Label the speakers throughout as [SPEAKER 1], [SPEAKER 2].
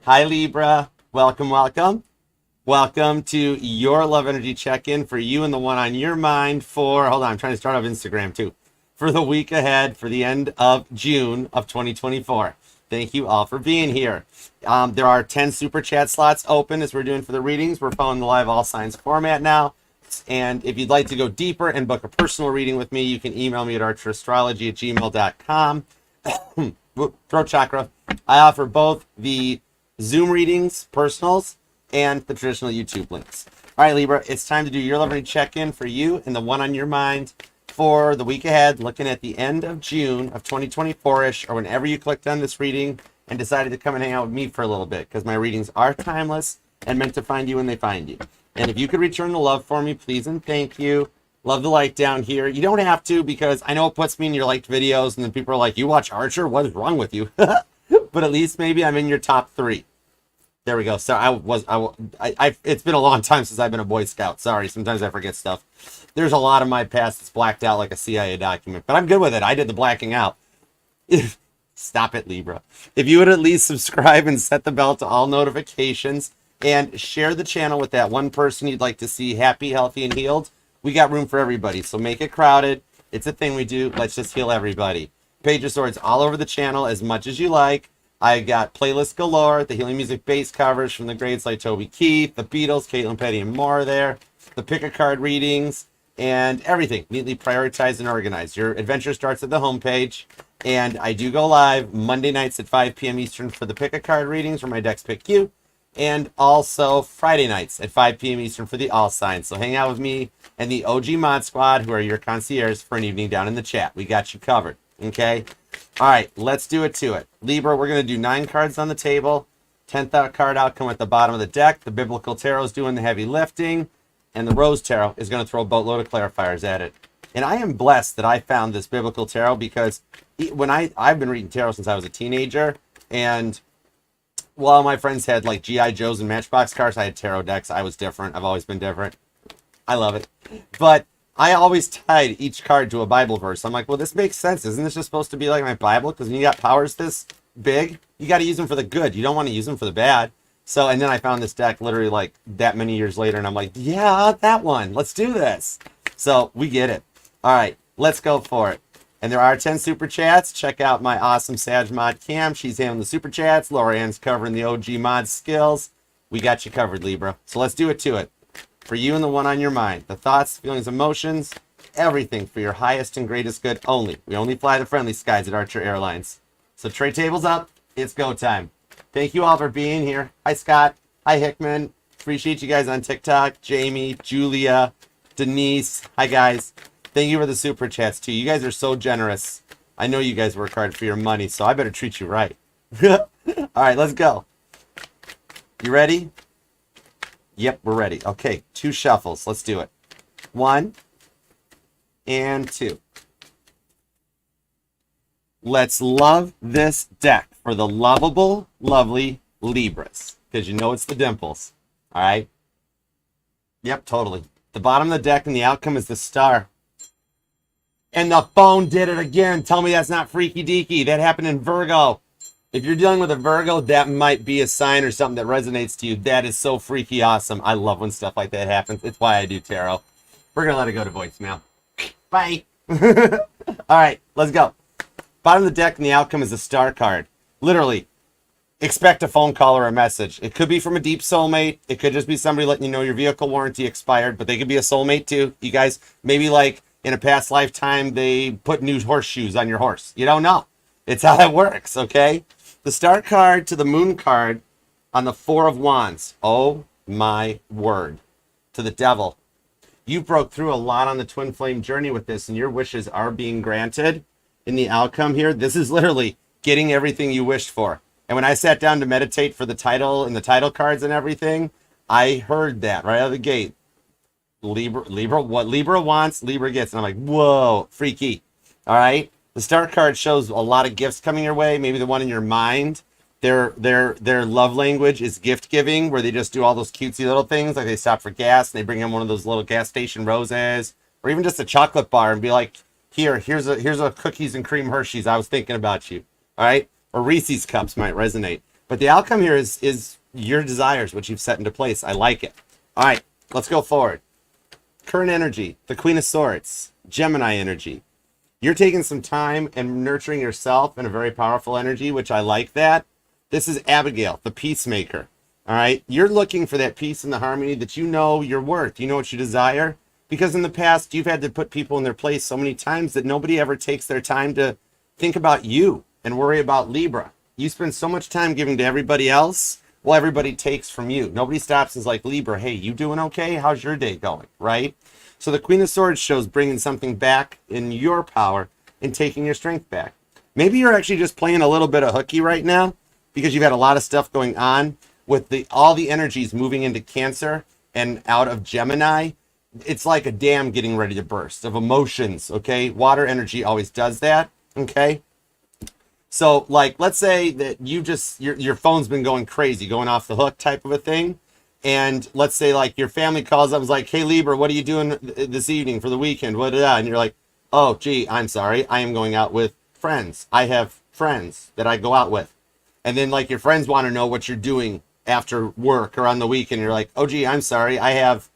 [SPEAKER 1] Hi, Libra. Welcome, welcome. Welcome to your love energy check-in for you and the one on your mind for, hold on, I'm trying to start off Instagram too, for the week ahead, for the end of June of 2024. Thank you all for being here. There are 10 super chat slots open as we're doing for the readings. We're following the live all signs format now. And if you'd like to go deeper and book a personal reading with me, you can email me at archerastrology@gmail.com. Throat chakra. I offer both the Zoom readings, personals, and the traditional YouTube links. All right, Libra, it's time to do your love energy check-in for you and the one on your mind for the week ahead, looking at the end of June of 2024-ish, or whenever you clicked on this reading and decided to come and hang out with me for a little bit, because my readings are timeless and meant to find you when they find you. And if you could return the love for me, please and thank you. Love the like down here. You don't have to, because I know it puts me in your liked videos, and then people are like, you watch Archer? What is wrong with you? But at least maybe I'm in your top 3. There we go. So it's been a long time since I've been a Boy Scout. Sorry, sometimes I forget stuff. There's a lot of my past that's blacked out like a CIA document, but I'm good with it. I did the blacking out. Stop it, Libra. If you would at least subscribe and set the bell to all notifications and share the channel with that one person you'd like to see happy, healthy, and healed, we got room for everybody. So make it crowded. It's a thing we do. Let's just heal everybody. Page of Swords all over the channel as much as you like. I got playlists galore, the healing music bass covers from the greats like Toby Keith, the Beatles, Caitlin Petty, and more there. The pick a card readings and everything neatly prioritized and organized. Your adventure starts at the homepage, and I do go live Monday nights at 5 p.m. Eastern for the pick a card readings where my decks pick you, and also Friday nights at 5 p.m. Eastern for the all signs. So hang out with me and the OG Mod Squad, who are your concierge, for an evening down in the chat. We got you covered, okay? All right, let's do it to it. Libra, we're going to do 9 cards on the table. 10th card outcome at the bottom of the deck. The Biblical Tarot is doing the heavy lifting, and the Rose Tarot is going to throw a boatload of clarifiers at it. And I am blessed that I found this Biblical Tarot, because when I've been reading tarot since I was a teenager, and while my friends had like G.I. Joes and Matchbox cars, I had tarot decks. I was different. I've always been different. I love it. But I always tied each card to a Bible verse. I'm like, well, this makes sense. Isn't this just supposed to be like my Bible? Because when you got powers this big, you got to use them for the good. You don't want to use them for the bad. So, and then I found this deck literally like that many years later, and I'm like, yeah, that one. Let's do this. So we get it. All right, let's go for it. And there are 10 super chats. Check out my awesome Sag Mod Cam. She's handling the super chats. Laura Ann's covering the OG mod skills. We got you covered, Libra. So let's do it to it. For you and the one on your mind. The thoughts, feelings, emotions, everything for your highest and greatest good only. We only fly the friendly skies at Archer Airlines. So tray tables up. It's go time. Thank you all for being here. Hi, Scott. Hi, Hickman. Appreciate you guys on TikTok. Jamie, Julia, Denise. Hi, guys. Thank you for the super chats, too. You guys are so generous. I know you guys work hard for your money, so I better treat you right. All right, let's go. You ready? Yep, we're ready. Okay, 2 shuffles. Let's do it. 1 and 2. Let's love this deck for the lovable, lovely Libras, because you know it's the dimples. All right? Yep, totally. The bottom of the deck and the outcome is the Star. And the phone did it again. Tell me that's not freaky deaky. That happened in Virgo. If you're dealing with a Virgo, that might be a sign or something that resonates to you. That is so freaky awesome. I love when stuff like that happens. It's why I do tarot. We're going to let it go to voicemail. Bye. All right, let's go. Bottom of the deck and the outcome is the Star card. Literally, expect a phone call or a message. It could be from a deep soulmate. It could just be somebody letting you know your vehicle warranty expired, but they could be a soulmate too. You guys, maybe like in a past lifetime, they put new horseshoes on your horse. You don't know. It's how that works, okay? The Star card to the Moon card on the 4 of Wands. Oh my word. To the Devil. You broke through a lot on the twin flame journey with this, and your wishes are being granted in the outcome here. This is literally getting everything you wished for. And when I sat down to meditate for the title and the title cards and everything, I heard that right out of the gate. Libra, what Libra wants, Libra gets. And I'm like, whoa, freaky. All right. The Star card shows a lot of gifts coming your way. Maybe the one in your mind. Their love language is gift giving, where they just do all those cutesy little things, like they stop for gas and they bring in one of those little gas station roses, or even just a chocolate bar and be like, here's a cookies and cream Hershey's. I was thinking about you. All right. Or Reese's cups might resonate. But the outcome here is your desires, which you've set into place. I like it. All right, let's go forward. Current energy, the Queen of Swords, Gemini energy. You're taking some time and nurturing yourself in a very powerful energy, which I like that. This is Abigail, the peacemaker. All right, you're looking for that peace and the harmony that you know you're worth. You know what you desire, because in the past you've had to put people in their place so many times that nobody ever takes their time to think about you and worry about Libra. You spend so much time giving to everybody else. Well, everybody takes from you. Nobody stops and is like, Libra, hey, you doing okay? How's your day going? Right? So the Queen of Swords shows bringing something back in your power and taking your strength back. Maybe you're actually just playing a little bit of hooky right now because you've had a lot of stuff going on with all the energies moving into Cancer and out of Gemini. It's like a dam getting ready to burst of emotions, okay? Water energy always does that, okay? So, like, let's say that your phone's been going crazy, going off the hook type of a thing. And let's say, like, your family calls up and is like, hey, Libra, what are you doing this evening for the weekend? And you're like, oh, gee, I'm sorry. I am going out with friends. I have friends that I go out with. And then, like, your friends want to know what you're doing after work or on the weekend. You're like, oh, gee, I'm sorry. I have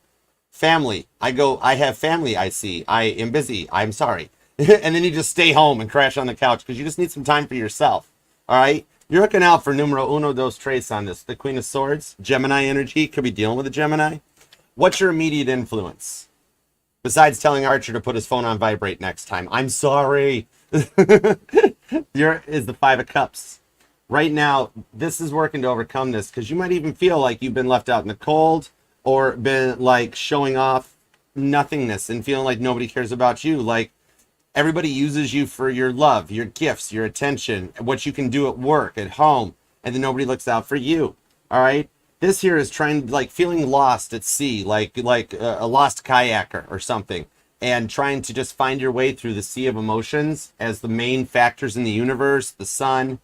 [SPEAKER 1] family. I have family I see. I am busy. I'm sorry. And then you just stay home and crash on the couch because you just need some time for yourself. All right? You're looking out for numero uno dos tres on this. The Queen of Swords, Gemini energy, could be dealing with a Gemini. What's your immediate influence? Besides telling Archer to put his phone on vibrate next time. I'm sorry. Is the Five of Cups. Right now, this is working to overcome this because you might even feel like you've been left out in the cold or been like showing off nothingness and feeling like nobody cares about you. Like, everybody uses you for your love, your gifts, your attention, what you can do at work, at home, and then nobody looks out for you. All right? This here is trying, like, feeling lost at sea, like a lost kayaker or something, and trying to just find your way through the sea of emotions as the main factors in the universe, the sun,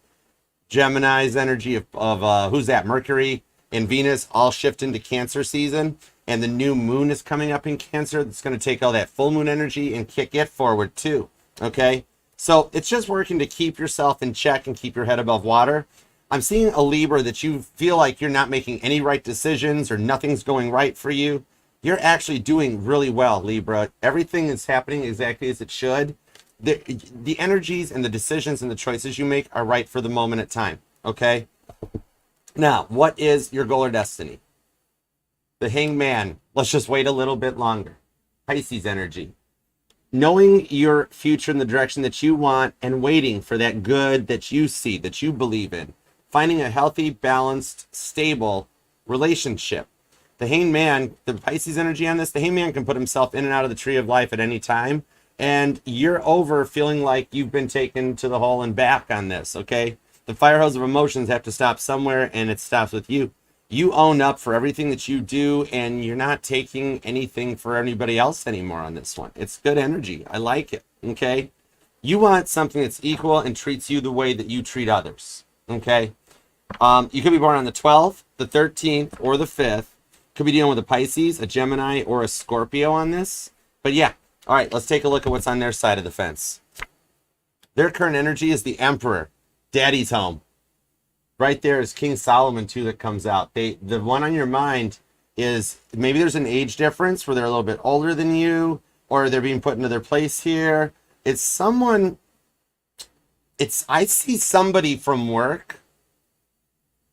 [SPEAKER 1] Gemini's energy of who's that? Mercury and Venus all shift into Cancer season. And the new moon is coming up in Cancer. That's going to take all that full moon energy and kick it forward too. Okay? So it's just working to keep yourself in check and keep your head above water. I'm seeing a Libra that you feel like you're not making any right decisions or nothing's going right for you. You're actually doing really well, Libra. Everything is happening exactly as it should. The energies and the decisions and the choices you make are right for the moment at time. Okay? Now, what is your goal or destiny? The Hanged Man. Let's just wait a little bit longer. Pisces energy. Knowing your future in the direction that you want and waiting for that good that you see, that you believe in. Finding a healthy, balanced, stable relationship. The Hanged Man, the Pisces energy on this, the Hanged Man can put himself in and out of the tree of life at any time. And you're over feeling like you've been taken to the hole and back on this, okay? The fire hose of emotions have to stop somewhere, and it stops with you. You own up for everything that you do, and you're not taking anything for anybody else anymore on this one. It's good energy. I like it, okay? You want something that's equal and treats you the way that you treat others, okay? You could be born on the 12th, the 13th, or the 5th. Could be dealing with a Pisces, a Gemini, or a Scorpio on this. But yeah, all right, let's take a look at what's on their side of the fence. Their current energy is the Emperor, Daddy's home. Right there is King Solomon too that comes out. The one on your mind is maybe there's an age difference where they're a little bit older than you, or they're being put into their place here. It's someone. I see somebody from work,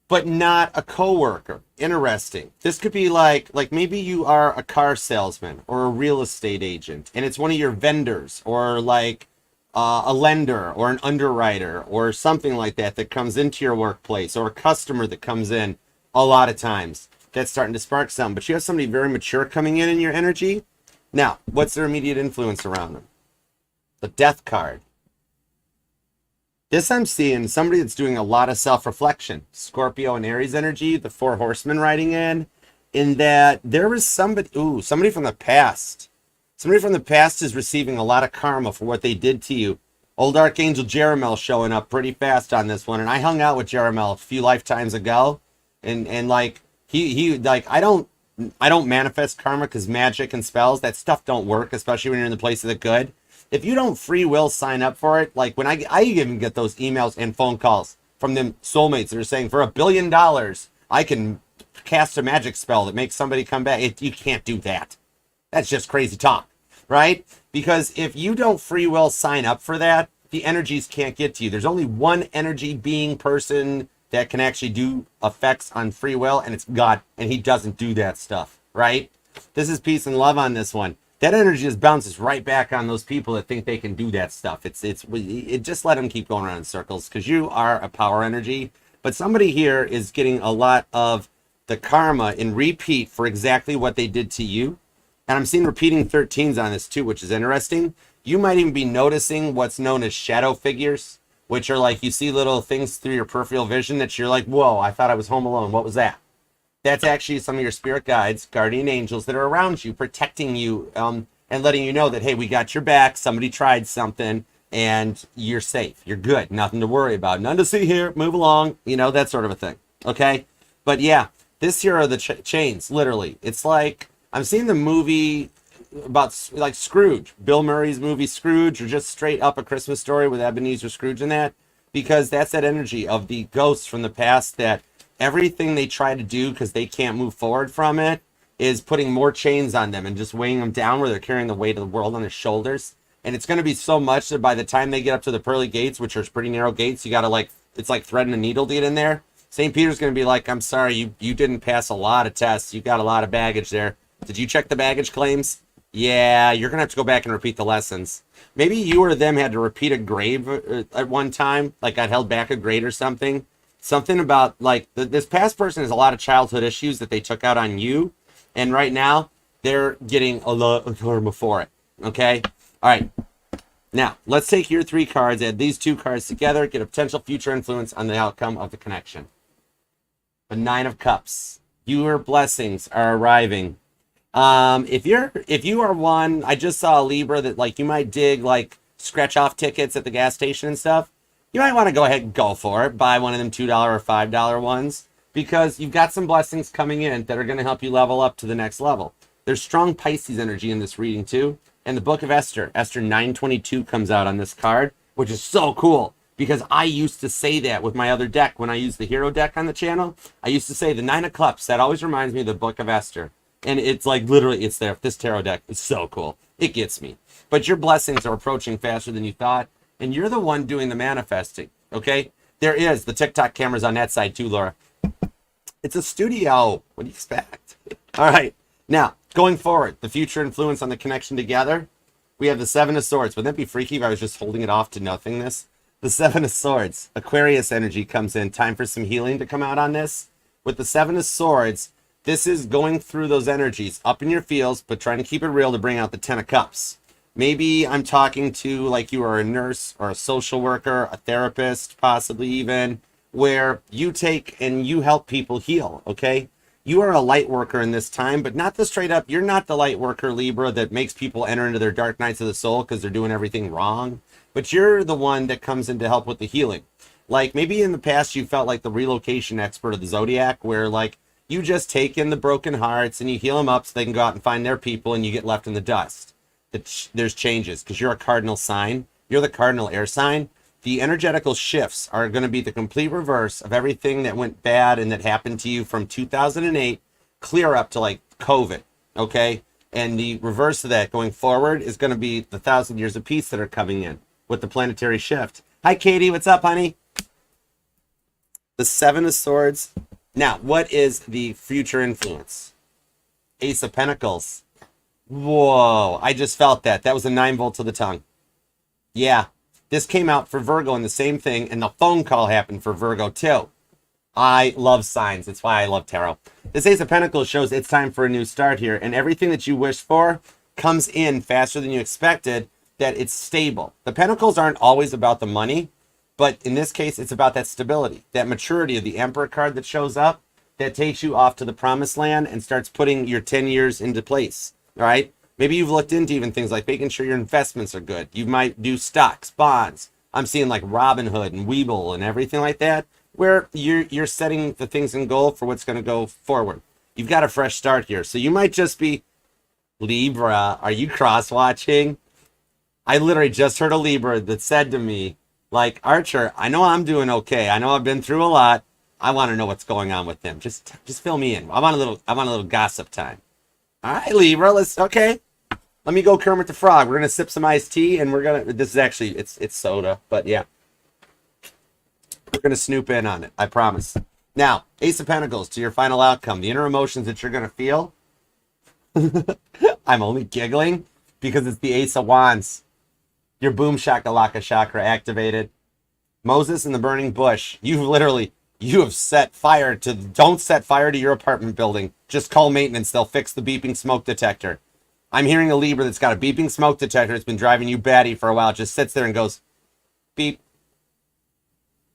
[SPEAKER 1] but not a coworker. Interesting. This could be like maybe you are a car salesman or a real estate agent, and it's one of your vendors, or like a lender or an underwriter or something like that comes into your workplace, or a customer that comes in a lot of times. That's starting to spark some. But you have somebody very mature coming in your energy. Now, what's their immediate influence around them? The Death card. This I'm seeing somebody that's doing a lot of self-reflection. Scorpio and Aries energy, the four horsemen riding in that there is somebody from the past. Somebody from the past is receiving a lot of karma for what they did to you. Old Archangel Jeremiel showing up pretty fast on this one. And I hung out with Jeremiel a few lifetimes ago. And like, he like, I don't manifest karma because magic and spells, that stuff don't work, especially when you're in the place of the good. If you don't free will sign up for it, like when I even get those emails and phone calls from them soulmates that are saying, for $1 billion, I can cast a magic spell that makes somebody come back. You can't do that. That's just crazy talk, right? Because if you don't free will sign up for that, the energies can't get to you. There's only one energy being person that can actually do effects on free will, and it's God, and he doesn't do that stuff, right? This is peace and love on this one. That energy just bounces right back on those people that think they can do that stuff. It just let them keep going around in circles, because you are a power energy. But somebody here is getting a lot of the karma in repeat for exactly what they did to you. And I'm seeing repeating 13s on this too, which is interesting. You might even be noticing what's known as shadow figures, which are like you see little things through your peripheral vision that you're like, whoa, I thought I was home alone. What was that? That's actually some of your spirit guides, guardian angels that are around you, protecting you, and letting you know that, hey, we got your back. Somebody tried something and you're safe. You're good. Nothing to worry about. None to see here. Move along. You know, that sort of a thing. Okay. But yeah, this here are the chains, literally. It's like, I'm seeing the movie about like Scrooge, Bill Murray's movie Scrooge, or just straight up A Christmas Story with Ebenezer Scrooge in that, because that's that energy of the ghosts from the past that everything they try to do because they can't move forward from it is putting more chains on them and just weighing them down where they're carrying the weight of the world on their shoulders. And it's going to be so much that by the time they get up to the pearly gates, which are pretty narrow gates, you got to like, it's like threading a needle to get in there. St. Peter's going to be like, I'm sorry, you didn't pass a lot of tests. You got a lot of baggage there. Did you check the baggage claims? Yeah, you're going to have to go back and repeat the lessons. Maybe you or them had to repeat a grade at one time, like got held back a grade or something. Something about like this past person has a lot of childhood issues that they took out on you. And right now they're getting a lot of karma for it. Okay. All right. Now let's take your 3 cards, add these 2 cards together, get a potential future influence on the outcome of the connection. The 9 of Cups. Your blessings are arriving. If you are one, I just saw a Libra that like you might dig like scratch off tickets at the gas station and stuff. You might want to go ahead and go for it. Buy one of them $2 or $5 ones, because you've got some blessings coming in that are going to help you level up to the next level. There's strong Pisces energy in this reading too. And the Book of Esther, Esther 9:22 comes out on this card, which is so cool because I used to say that with my other deck when I used the hero deck on the channel. I used to say the 9 of Cups. That always reminds me of the Book of Esther. And it's like literally it's there. This tarot deck is so cool. It gets me. But your blessings are approaching faster than you thought. And you're the one doing the manifesting, okay? There is. The TikTok camera's on that side too, Laura. It's a studio. What do you expect? All right. Now, going forward, the future influence on the connection together. We have the 7 of Swords. Wouldn't that be freaky if I was just holding it off to nothingness? The 7 of Swords. Aquarius energy comes in. Time for some healing to come out on this. With the 7 of Swords, this is going through those energies up in your fields, but trying to keep it real to bring out the 10 of Cups. Maybe I'm talking to like you are a nurse or a social worker, a therapist, possibly even, where you take and you help people heal, okay? You are a light worker in this time, but not the straight up, you're not the light worker, Libra, that makes people enter into their dark nights of the soul because they're doing everything wrong. But you're the one that comes in to help with the healing. Like maybe in the past you felt like the relocation expert of the ZODIAC, where like you just take in the broken hearts and you heal them up so they can go out and find their people and you get left in the dust. There's changes because you're a cardinal sign. You're the cardinal air sign. The energetical shifts are going to be the complete reverse of everything that went bad and that happened to you from 2008 clear up to like COVID, okay? And the reverse of that going forward is going to be the 1,000 years of peace that are coming in with the planetary shift. Hi, Katie. What's up, honey? The 7 of Swords. Now, what is the future influence? Ace of Pentacles. Whoa, I just felt that. That was a 9 volt to the tongue. Yeah, this came out for Virgo and the same thing, and the phone call happened for Virgo too. I love signs. That's why I love tarot. This Ace of Pentacles shows it's time for a new start here, and everything that you wish for comes in faster than you expected, that it's stable. The Pentacles aren't always about the money, but in this case, it's about that stability, that maturity of the Emperor card that shows up, that takes you off to the promised land and starts putting your 10 years into place. All right. Maybe you've looked into even things like making sure your investments are good. You might do stocks, bonds. I'm seeing like Robinhood and Webull and everything like that, where you're setting the things in goal for what's going to go forward. You've got a fresh start here. So you might just be Libra. Are you cross watching? I literally just heard a Libra that said to me, Like, Archer, I know I'm doing okay. I know I've been through a lot. I want to know what's going on with him. Just fill me in. I want a little gossip time. All right, Libra, okay. Let me go Kermit the Frog. We're gonna sip some iced tea, and this is actually it's soda, but yeah. We're gonna snoop in on it, I promise. Now, Ace of Pentacles to your final outcome. The inner emotions that you're gonna feel. I'm only giggling because it's the Ace of Wands. Your boom shakalaka chakra activated. Moses in the burning bush. You have set fire to, don't set fire to your apartment building. Just call maintenance. They'll fix the beeping smoke detector. I'm hearing a Libra that's got a beeping smoke detector that's been driving you batty for a while. It just sits there and goes, beep,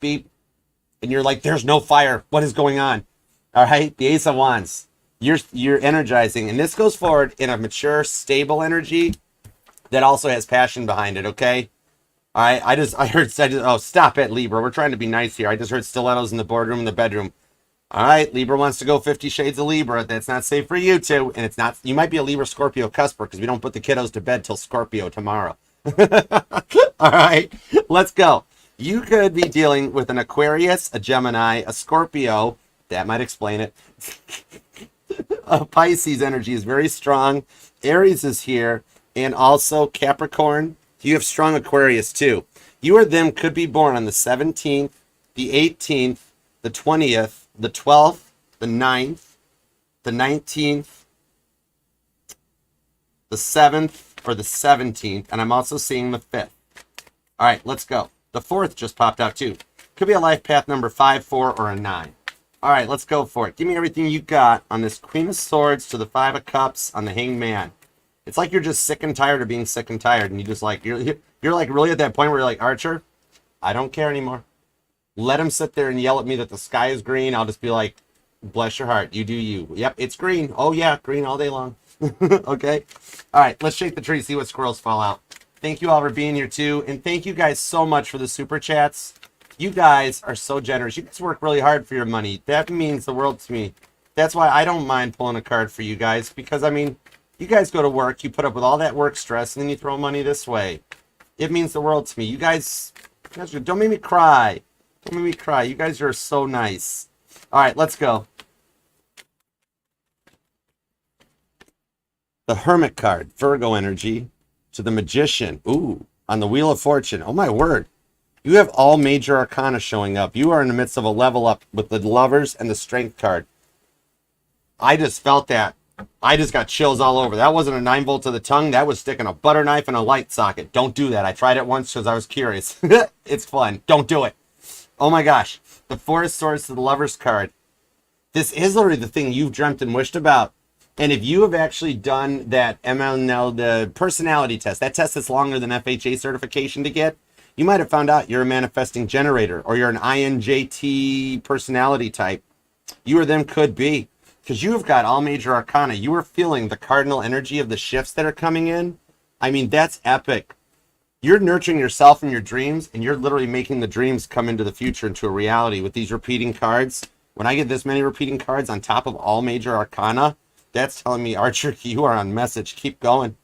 [SPEAKER 1] beep. And you're like, there's no fire. What is going on? All right, the Ace of Wands. You're energizing. And this goes forward in a mature, stable energy that also has passion behind it, okay? All right, I heard, oh, stop it, Libra. We're trying to be nice here. I just heard stilettos in the boardroom, in the bedroom. All right, Libra wants to go 50 Shades of Libra. That's not safe for you two. And it's not, you might be a Libra Scorpio cusper because we don't put the kiddos to bed till Scorpio tomorrow. All right, let's go. You could be dealing with an Aquarius, a Gemini, a Scorpio. That might explain it. Pisces energy is very strong. Aries is here. And also Capricorn. You have strong Aquarius too. You or them could be born on the 17th, the 18th, the 20th, the 12th, the 9th, the 19th, the 7th, or the 17th. And I'm also seeing the 5th. All right, let's go. The 4th just popped out too. Could be a life path number 5, 4, or a 9. All right, let's go for it. Give me everything you got on this Queen of Swords to the 5 of Cups on the Hanged Man. It's like you're just sick and tired of being sick and tired, and you just like you're like really at that point where you're like, Archer, I don't care anymore. Let him sit there and yell at me that the sky is green. I'll just be like, bless your heart, you do you. Yep, it's green. Oh yeah, green all day long. Okay. All right, let's shake the tree, see what squirrels fall out. Thank you all for being here too, and thank you guys so much for the super chats. You guys are so generous. You guys work really hard for your money. That means the world to me. That's why I don't mind pulling a card for you guys, because I mean, you guys go to work, you put up with all that work stress, and then you throw money this way. It means the world to me. You guys don't make me cry. Don't make me cry. You guys are so nice. All right, let's go. The Hermit card, Virgo energy, to the Magician. Ooh, on the Wheel of Fortune. Oh, my word. You have all major arcana showing up. You are in the midst of a level up with the Lovers and the Strength card. I just felt that. I just got chills all over. That wasn't a 9-volt to the tongue. That was sticking a butter knife in a light socket. Don't do that. I tried it once because I was curious. It's fun. Don't do it. Oh my gosh. The 4 of Swords to the Lover's card. This is literally the thing you've dreamt and wished about. And if you have actually done that MLNL, the personality test, that test that's longer than FHA certification to get, you might have found out you're a manifesting generator or you're an INJT personality type. You or them could be. Because you have got all major arcana. You are feeling the cardinal energy of the shifts that are coming in. I mean, that's epic. You're nurturing yourself and your dreams, and you're literally making the dreams come into the future, into a reality with these repeating cards. When I get this many repeating cards on top of all major arcana, that's telling me, Archer, you are on message. Keep going.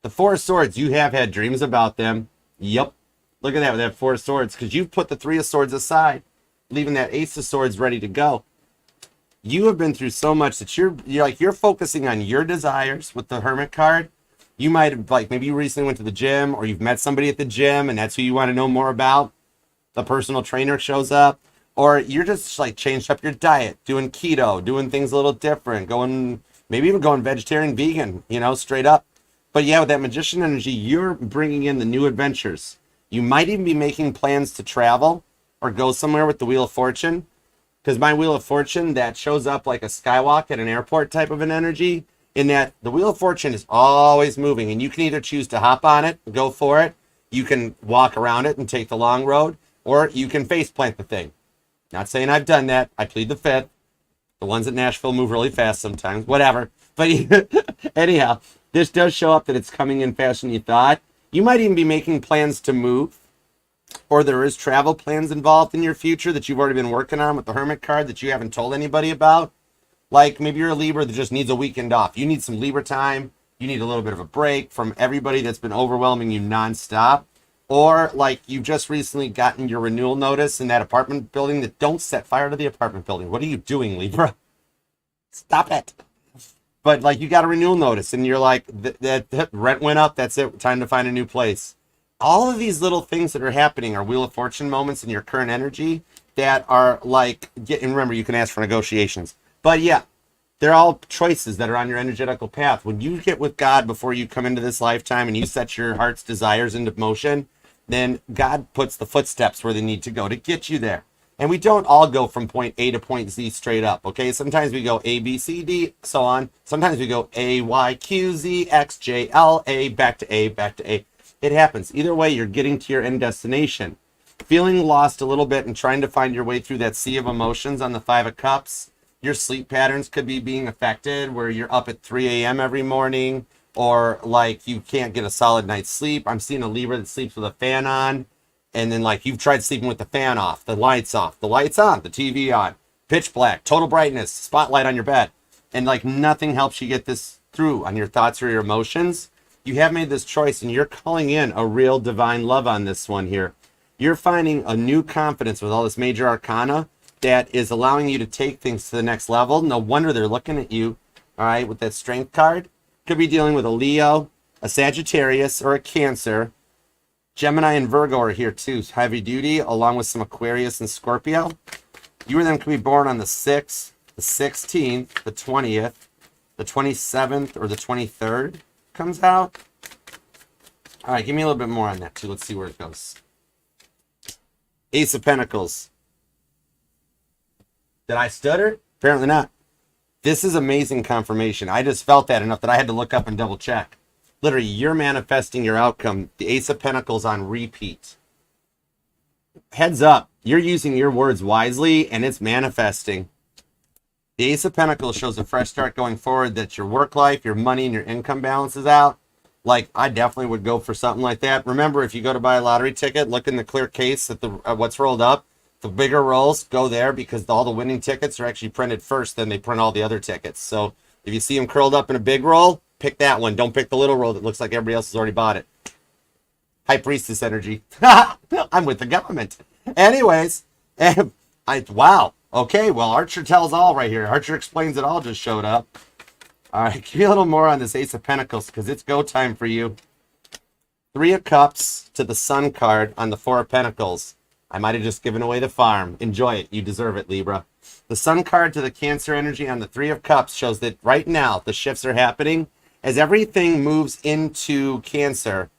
[SPEAKER 1] The 4 of Swords, you have had dreams about them. Yep. Look at that with that 4 of Swords, because you've put the 3 of Swords aside, leaving that Ace of Swords ready to go. You have been through so much that you're focusing on your desires with the Hermit card. You might have, like, maybe you recently went to the gym or you've met somebody at the gym and that's who you want to know more about. The personal trainer shows up, or you're just like changed up your diet, doing keto, doing things a little different, maybe even going vegetarian, vegan, straight up. But yeah, with that Magician energy, you're bringing in the new adventures. You might even be making plans to travel or go somewhere with the Wheel of Fortune. Because my Wheel of Fortune, that shows up like a skywalk at an airport type of an energy, in that the Wheel of Fortune is always moving, and you can either choose to hop on it, go for it, you can walk around it and take the long road, or you can face plant the thing. Not saying I've done that. I plead the fifth. The ones at Nashville move really fast sometimes, whatever. But anyhow, this does show up that it's coming in faster than you thought. You might even be making plans to move. Or there is travel plans involved in your future that you've already been working on with the Hermit card that you haven't told anybody about. Like maybe you're a Libra that just needs a weekend off. You need some Libra time. You need a little bit of a break from everybody that's been overwhelming you nonstop. or like you've just recently gotten your renewal notice in that apartment building. That don't set fire to the apartment building. What are you doing, Libra? Stop it. But like you got a renewal notice and you're like, that rent went up. That's it. Time to find a new place. All of these little things that are happening are Wheel of Fortune moments in your current energy that are like, and remember, you can ask for negotiations. But yeah, they're all choices that are on your energetical path. When you get with God before you come into this lifetime and you set your heart's desires into motion, then God puts the footsteps where they need to go to get you there. And we don't all go from point A to point Z straight up, okay? Sometimes we go A, B, C, D, so on. Sometimes we go A, Y, Q, Z, X, J, L, A, back to A, back to A. It happens. Either way, you're getting to your end destination. Feeling lost a little bit and trying to find your way through that sea of emotions on the Five of Cups. Your sleep patterns could be being affected where you're up at 3 a.m. every morning, or like you can't get a solid night's sleep. I'm seeing a Libra that sleeps with a fan on, and then like you've tried sleeping with the fan off, the lights on, the TV on, pitch black, total brightness, spotlight on your bed, and like nothing helps you get this through on your thoughts or your emotions. You have made this choice and you're calling in a real divine love on this one here. You're finding a new confidence with all this major arcana that is allowing you to take things to the next level. No wonder they're looking at you, all right, with that strength card. Could be dealing with a Leo, a Sagittarius, or a Cancer. Gemini and Virgo are here too, heavy duty, along with some Aquarius and Scorpio. You or them could be born on the 6th, the 16th, the 20th, the 27th, or the 23rd. Comes out. All right, give me a little bit more on that too. Let's see where it goes. Ace of Pentacles. Did I stutter? Apparently not. This is amazing confirmation. I just felt that enough that I had to look up and double check. Literally, you're manifesting your outcome. The Ace of Pentacles on repeat. Heads up, you're using your words wisely and it's manifesting. The Ace of Pentacles shows a fresh start going forward, that your work life, your money, and your income balance is out. Like, I definitely would go for something like that. Remember, if you go to buy a lottery ticket, look in the clear case at the what's rolled up. The bigger rolls, go there because all the winning tickets are actually printed first, then they print all the other tickets. So if you see them curled up in a big roll, pick that one. Don't pick the little roll that looks like everybody else has already bought it. High Priestess energy. I'm with the government. Anyways, wow. Okay, well, Archer tells all right here. Archer explains it all just showed up. All right, give me a little more on this Ace of Pentacles because it's go time for you. 3 of Cups to the Sun card on the 4 of Pentacles. I might have just given away the farm. Enjoy it. You deserve it, Libra. The Sun card to the Cancer energy on the 3 of Cups shows that right now the shifts are happening. As everything moves into Cancer,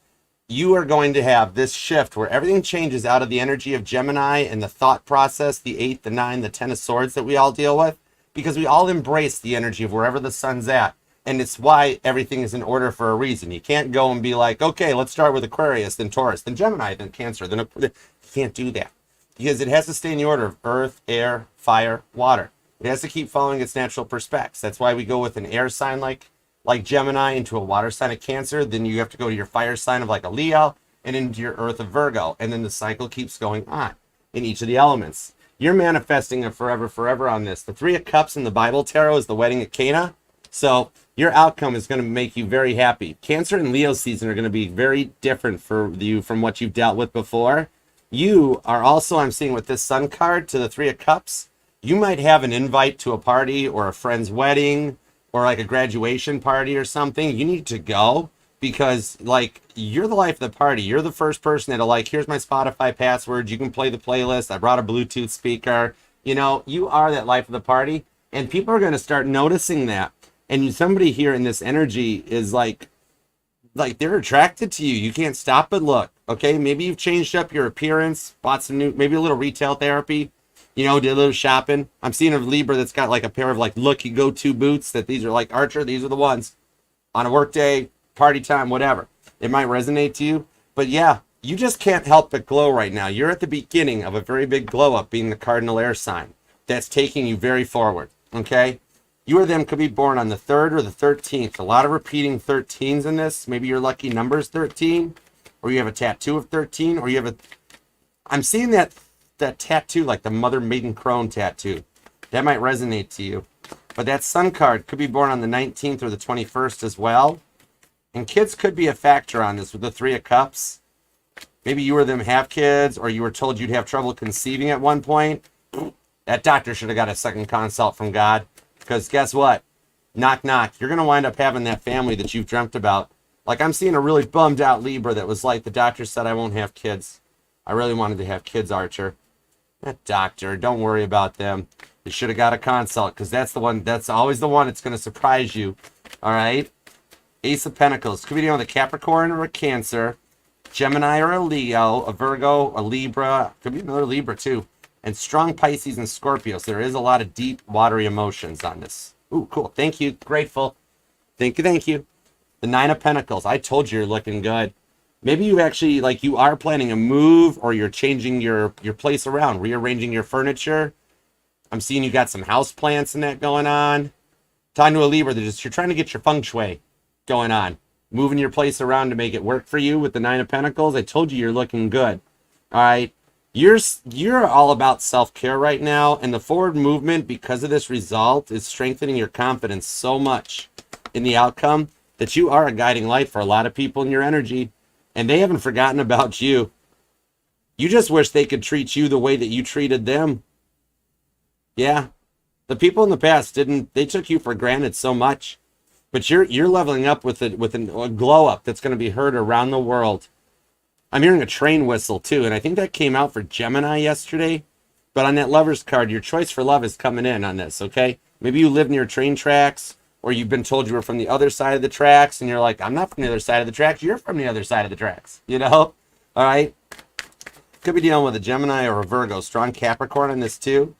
[SPEAKER 1] you are going to have this shift where everything changes out of the energy of Gemini and the thought process, the 8, the 9, the 10 of Swords that we all deal with, because we all embrace the energy of wherever the sun's at. And it's why everything is in order for a reason. You can't go and be like, okay, let's start with Aquarius, then Taurus, then Gemini, then Cancer. You can't do that because it has to stay in the order of earth, air, fire, water. It has to keep following its natural perspectives. That's why we go with an air sign like Gemini into a water sign of Cancer. Then you have to go to your fire sign of like a Leo and into your earth of Virgo. And then the cycle keeps going on in each of the elements. You're manifesting a forever on this. The 3 of Cups in the Bible Tarot is the wedding at Cana. So your outcome is going to make you very happy. Cancer and Leo season are going to be very different for you from what you've dealt with before. You are also, I'm seeing with this Sun card to the 3 of Cups, you might have an invite to a party or a friend's wedding or like a graduation party or something. You need to go because like you're the life of the party. You're the first person that'll like, here's my Spotify password. You can play the playlist. I brought a Bluetooth speaker. You know, you are that life of the party and people are going to start noticing that. And somebody here in this energy is like they're attracted to you. You can't stop but look. Okay, maybe you've changed up your appearance, bought some new, maybe a little retail therapy, you know, did a little shopping. I'm seeing a Libra that's got like a pair of like lucky go-to boots that these are like Archer. These are the ones on a work day, party time, whatever. It might resonate to you, but yeah, you just can't help but glow right now. You're at the beginning of a very big glow up being the cardinal air sign that's taking you very forward. Okay. You or them could be born on the 3rd or the 13th. A lot of repeating 13s in this. Maybe your lucky number is 13, or you have a tattoo of 13, or you have a... I'm seeing that tattoo, like the Mother Maiden Crone tattoo. That might resonate to you. But that Sun card could be born on the 19th or the 21st as well. And kids could be a factor on this with the 3 of Cups. Maybe you or them have kids, or you were told you'd have trouble conceiving at one point. That doctor should have got a second consult from God. Because guess what? Knock, knock. You're going to wind up having that family that you've dreamt about. Like, I'm seeing a really bummed out Libra that was like, the doctor said I won't have kids. I really wanted to have kids, Archer. That doctor, don't worry about them. You should have got a consult, because that's the one, that's always the one that's going to surprise you. All right? Ace of Pentacles. Could be dealing with a Capricorn or a Cancer, Gemini or a Leo, a Virgo, a Libra. Could be another Libra, too. And strong Pisces and Scorpios. There is a lot of deep, watery emotions on this. Ooh, cool. Thank you. Grateful. Thank you, thank you. The Nine of Pentacles. I told you you're looking good. Maybe you actually, like, you are planning a move, or you're changing your place around, rearranging your furniture. I'm seeing you got some house plants and that going on. Talking to a Libra, you're trying to get your feng shui going on. Moving your place around to make it work for you with the Nine of Pentacles. I told you you're looking good. All right. You're all about self-care right now, and the forward movement, because of this result, is strengthening your confidence so much in the outcome that you are a guiding light for a lot of people in your energy, and they haven't forgotten about you. You just wish they could treat you the way that you treated them. Yeah. The people in the past they took you for granted so much, but you're leveling up with a glow up that's going to be heard around the world. I'm hearing a train whistle, too, and I think that came out for Gemini yesterday. But on that Lover's card, your choice for love is coming in on this, okay? Maybe you live near train tracks, or you've been told you were from the other side of the tracks, and you're like, I'm not from the other side of the tracks. You're from the other side of the tracks, you know? All right? Could be dealing with a Gemini or a Virgo. Strong Capricorn on this, too.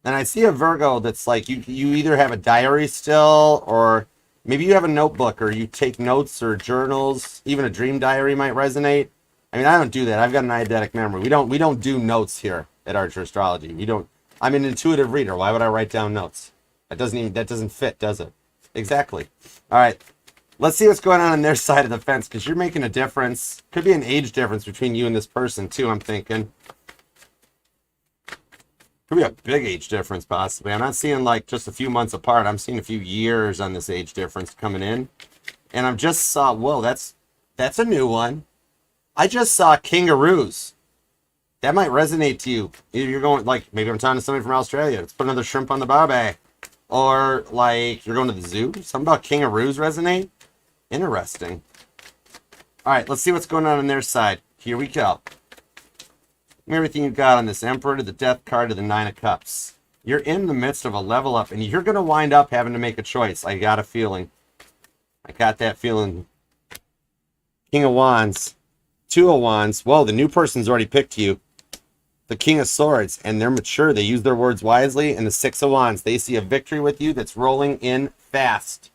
[SPEAKER 1] And I see a Virgo that's like, you either have a diary still, or maybe you have a notebook, or you take notes or journals. Even a dream diary might resonate. I mean, I don't do that. I've got an eidetic memory. We don't do notes here at Archer Astrology. We don't. I'm an intuitive reader. Why would I write down notes? That doesn't fit, does it? Exactly. All right. Let's see what's going on their side of the fence, because you're making a difference. Could be an age difference between you and this person, too, I'm thinking. Could be a big age difference, possibly. I'm not seeing, like, just a few months apart. I'm seeing a few years on this age difference coming in. And I just saw, whoa, that's a new one. I just saw kangaroos. That might resonate to you. Either you're going, like, maybe I'm talking to somebody from Australia. Let's put another shrimp on the barbie. Or, like, you're going to the zoo. Something about kangaroos resonate. Interesting. All right, let's see what's going on their side. Here we go. Everything you got on this Emperor to the Death card to the Nine of Cups. You're in the midst of a level up, and you're going to wind up having to make a choice. I got a feeling. I got that feeling. King of Wands. Two of Wands. Whoa, the new person's already picked you. The King of Swords, and they're mature. They use their words wisely. And the Six of Wands. They see a victory with you that's rolling in fast.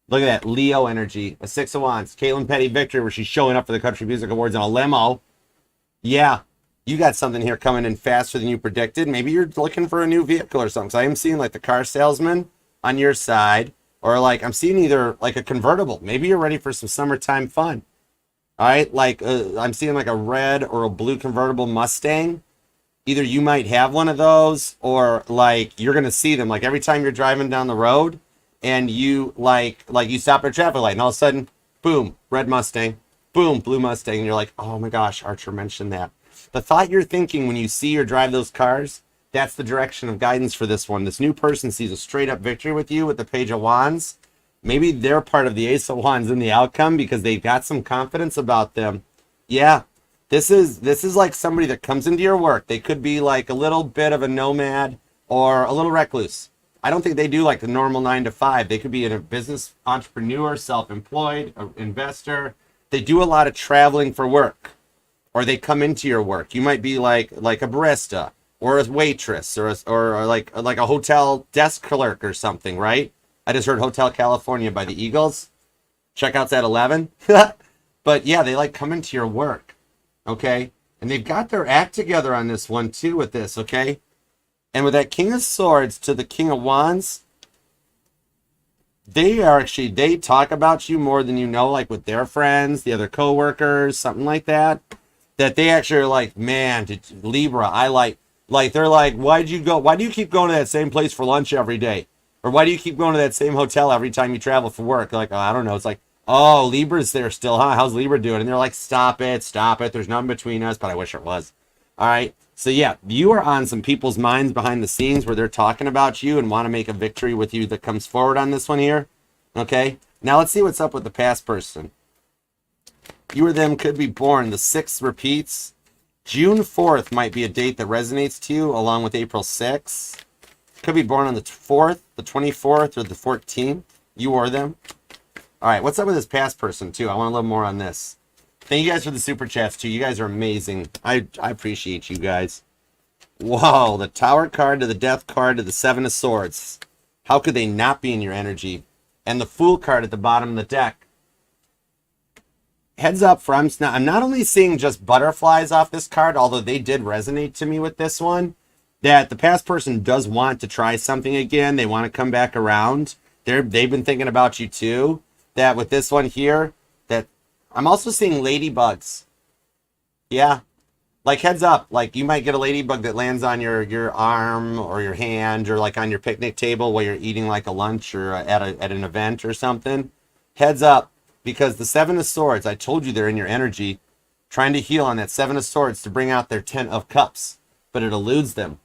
[SPEAKER 1] Look at that Leo energy. A Six of Wands. Caitlin Petty victory, where she's showing up for the Country Music Awards in a limo. Yeah. You got something here coming in faster than you predicted. Maybe you're looking for a new vehicle or something. So I am seeing like the car salesman on your side, or like I'm seeing either like a convertible. Maybe you're ready for some summertime fun. All right, like I'm seeing like a red or a blue convertible Mustang. Either you might have one of those, or like you're gonna see them. Like every time you're driving down the road, and you like you stop at a traffic light, and all of a sudden, boom, red Mustang, boom, blue Mustang, and you're like, oh my gosh, Archer mentioned that. The thought you're thinking when you see or drive those cars, that's the direction of guidance for this one. This new person sees a straight up victory with you with the Page of Wands. Maybe they're part of the Ace of Wands in the outcome because they've got some confidence about them. Yeah, this is like somebody that comes into your work. They could be like a little bit of a nomad or a little recluse. I don't think they do like the normal 9 to 5. They could be a business entrepreneur, self-employed, an investor. They do a lot of traveling for work. Or they come into your work. You might be like a barista or a waitress or like a hotel desk clerk or something, right? I just heard Hotel California by the Eagles. Checkout's at 11. But yeah, they like come into your work, okay? And they've got their act together on this one too with this, okay? And with that King of Swords to the King of Wands, they talk about you more than you know, like with their friends, the other coworkers, something like that. That they actually are like, man, Libra, I like they're like, why do you keep going to that same place for lunch every day? Or why do you keep going to that same hotel every time you travel for work? Like, oh, I don't know. It's like, Oh, Libra's there still, huh? How's Libra doing? And they're like, stop it, stop it. There's nothing between us, but I wish it was. All right. So yeah, you are on some people's minds behind the scenes where they're talking about you and want to make a victory with you that comes forward on this one here. Okay. Now let's see what's up with the past person. You or them could be born. The 6th repeats. June 4th might be a date that resonates to you, along with April 6th. Could be born on the 4th, the 24th, or the 14th. You or them. All right, what's up with this past person, too? I want a little more on this. Thank you guys for the super chats, too. You guys are amazing. I appreciate you guys. Whoa, the Tower card to the Death card to the 7 of Swords. How could they not be in your energy? And the Fool card at the bottom of the deck. Heads up, I'm not only seeing just butterflies off this card, although they did resonate to me with this one, that the past person does want to try something again. They want to come back around. They've been thinking about you, too. That with this one here, that I'm also seeing ladybugs. Yeah. Like, heads up, like, you might get a ladybug that lands on your arm or your hand or, like, on your picnic table while you're eating, like, a lunch or at an event or something. Heads up, because the 7 of Swords, I told you they're in your energy, trying to heal on that 7 of Swords to bring out their 10 of Cups, but it eludes them.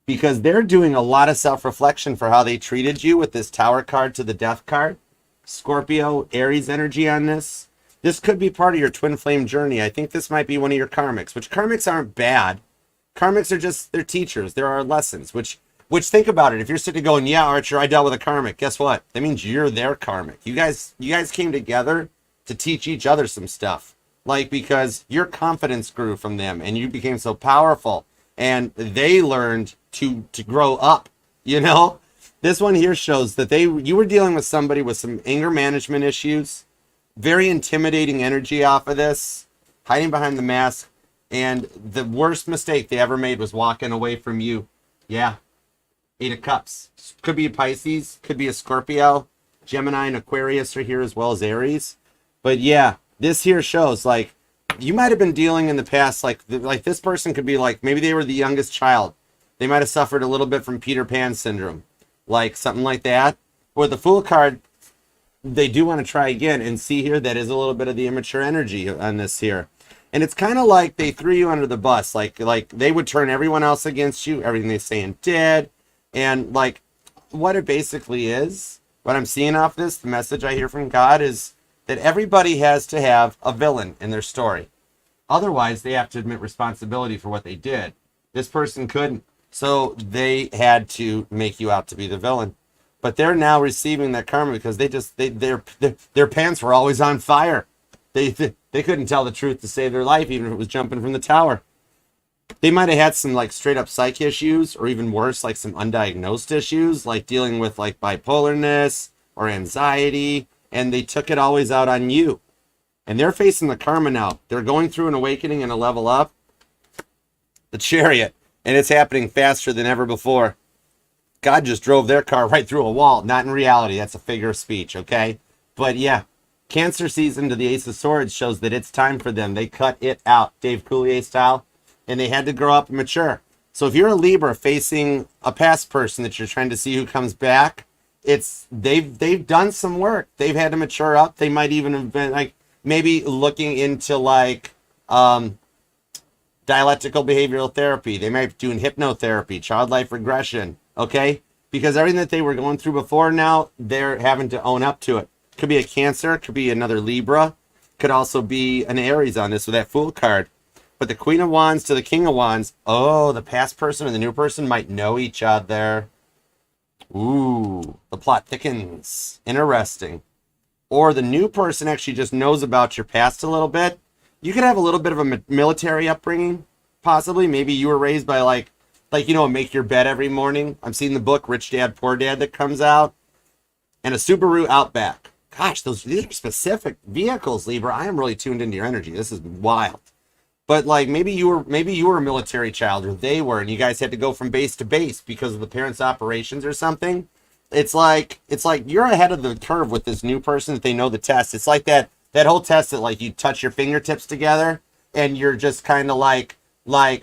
[SPEAKER 1] Because they're doing a lot of self-reflection for how they treated you with this Tower card to the Death card. Scorpio, Aries energy on this. This could be part of your twin flame journey. I think this might be one of your karmics, which karmics aren't bad. Karmics are just, they're teachers. There are lessons, which think about it. If you're sitting going, yeah, Archer, I dealt with a karmic. Guess what? That means you're their karmic. You guys came together to teach each other some stuff. Like, because your confidence grew from them and you became so powerful and they learned to grow up, you know? This one here shows that you were dealing with somebody with some anger management issues, very intimidating energy off of this, hiding behind the mask, and the worst mistake they ever made was walking away from you. Yeah. 8 of Cups. Could be a Pisces, could be a Scorpio. Gemini and Aquarius are here as well as Aries. But yeah, this here shows, like, you might have been dealing in the past, like this person could be like, maybe they were the youngest child. They might have suffered a little bit from Peter Pan syndrome. Like something like that. With the Fool card, they do want to try again and see here that is a little bit of the immature energy on this here. And it's kind of like they threw you under the bus. Like they would turn everyone else against you, everything they say and did. And like what it basically is, what I'm seeing off this, the message I hear from God is that everybody has to have a villain in their story. Otherwise, they have to admit responsibility for what they did. This person couldn't. So they had to make you out to be the villain. But they're now receiving that karma because their pants were always on fire. They couldn't tell the truth to save their life, even if it was jumping from the tower. They might have had some like straight up psych issues, or even worse, like some undiagnosed issues, like dealing with like bipolarness or anxiety, and they took it always out on you. And they're facing the karma now. They're going through an awakening and a level up. The Chariot. And it's happening faster than ever before. God just drove their car right through a wall. Not in reality. That's a figure of speech, okay? But yeah, Cancer season to the Ace of Swords shows that it's time for them. They cut it out, Dave Coulier style, and they had to grow up and mature. So if you're a Libra facing a past person that you're trying to see who comes back, they've done some work. They've had to mature up. They might even have been like maybe looking into like dialectical behavioral therapy. They might be doing hypnotherapy, child life regression, okay? Because everything that they were going through before, now they're having to own up to it. Could be a Cancer, could be another Libra, could also be an Aries on this with that Fool card. But the Queen of Wands to the King of Wands, oh, the past person and the new person might know each other. Ooh, the plot thickens. Interesting. Or the new person actually just knows about your past a little bit. You could have a little bit of a military upbringing, possibly. Maybe you were raised by like make your bed every morning. I'm seeing the book Rich Dad, Poor Dad that comes out. And a Subaru Outback. Gosh, these are specific vehicles, Libra. I am really tuned into your energy. This is wild. But like maybe you were a military child, or they were, and you guys had to go from base to base because of the parents' operations or something. It's like you're ahead of the curve with this new person that they know the test. It's like that whole test that like you touch your fingertips together and you're just kind of like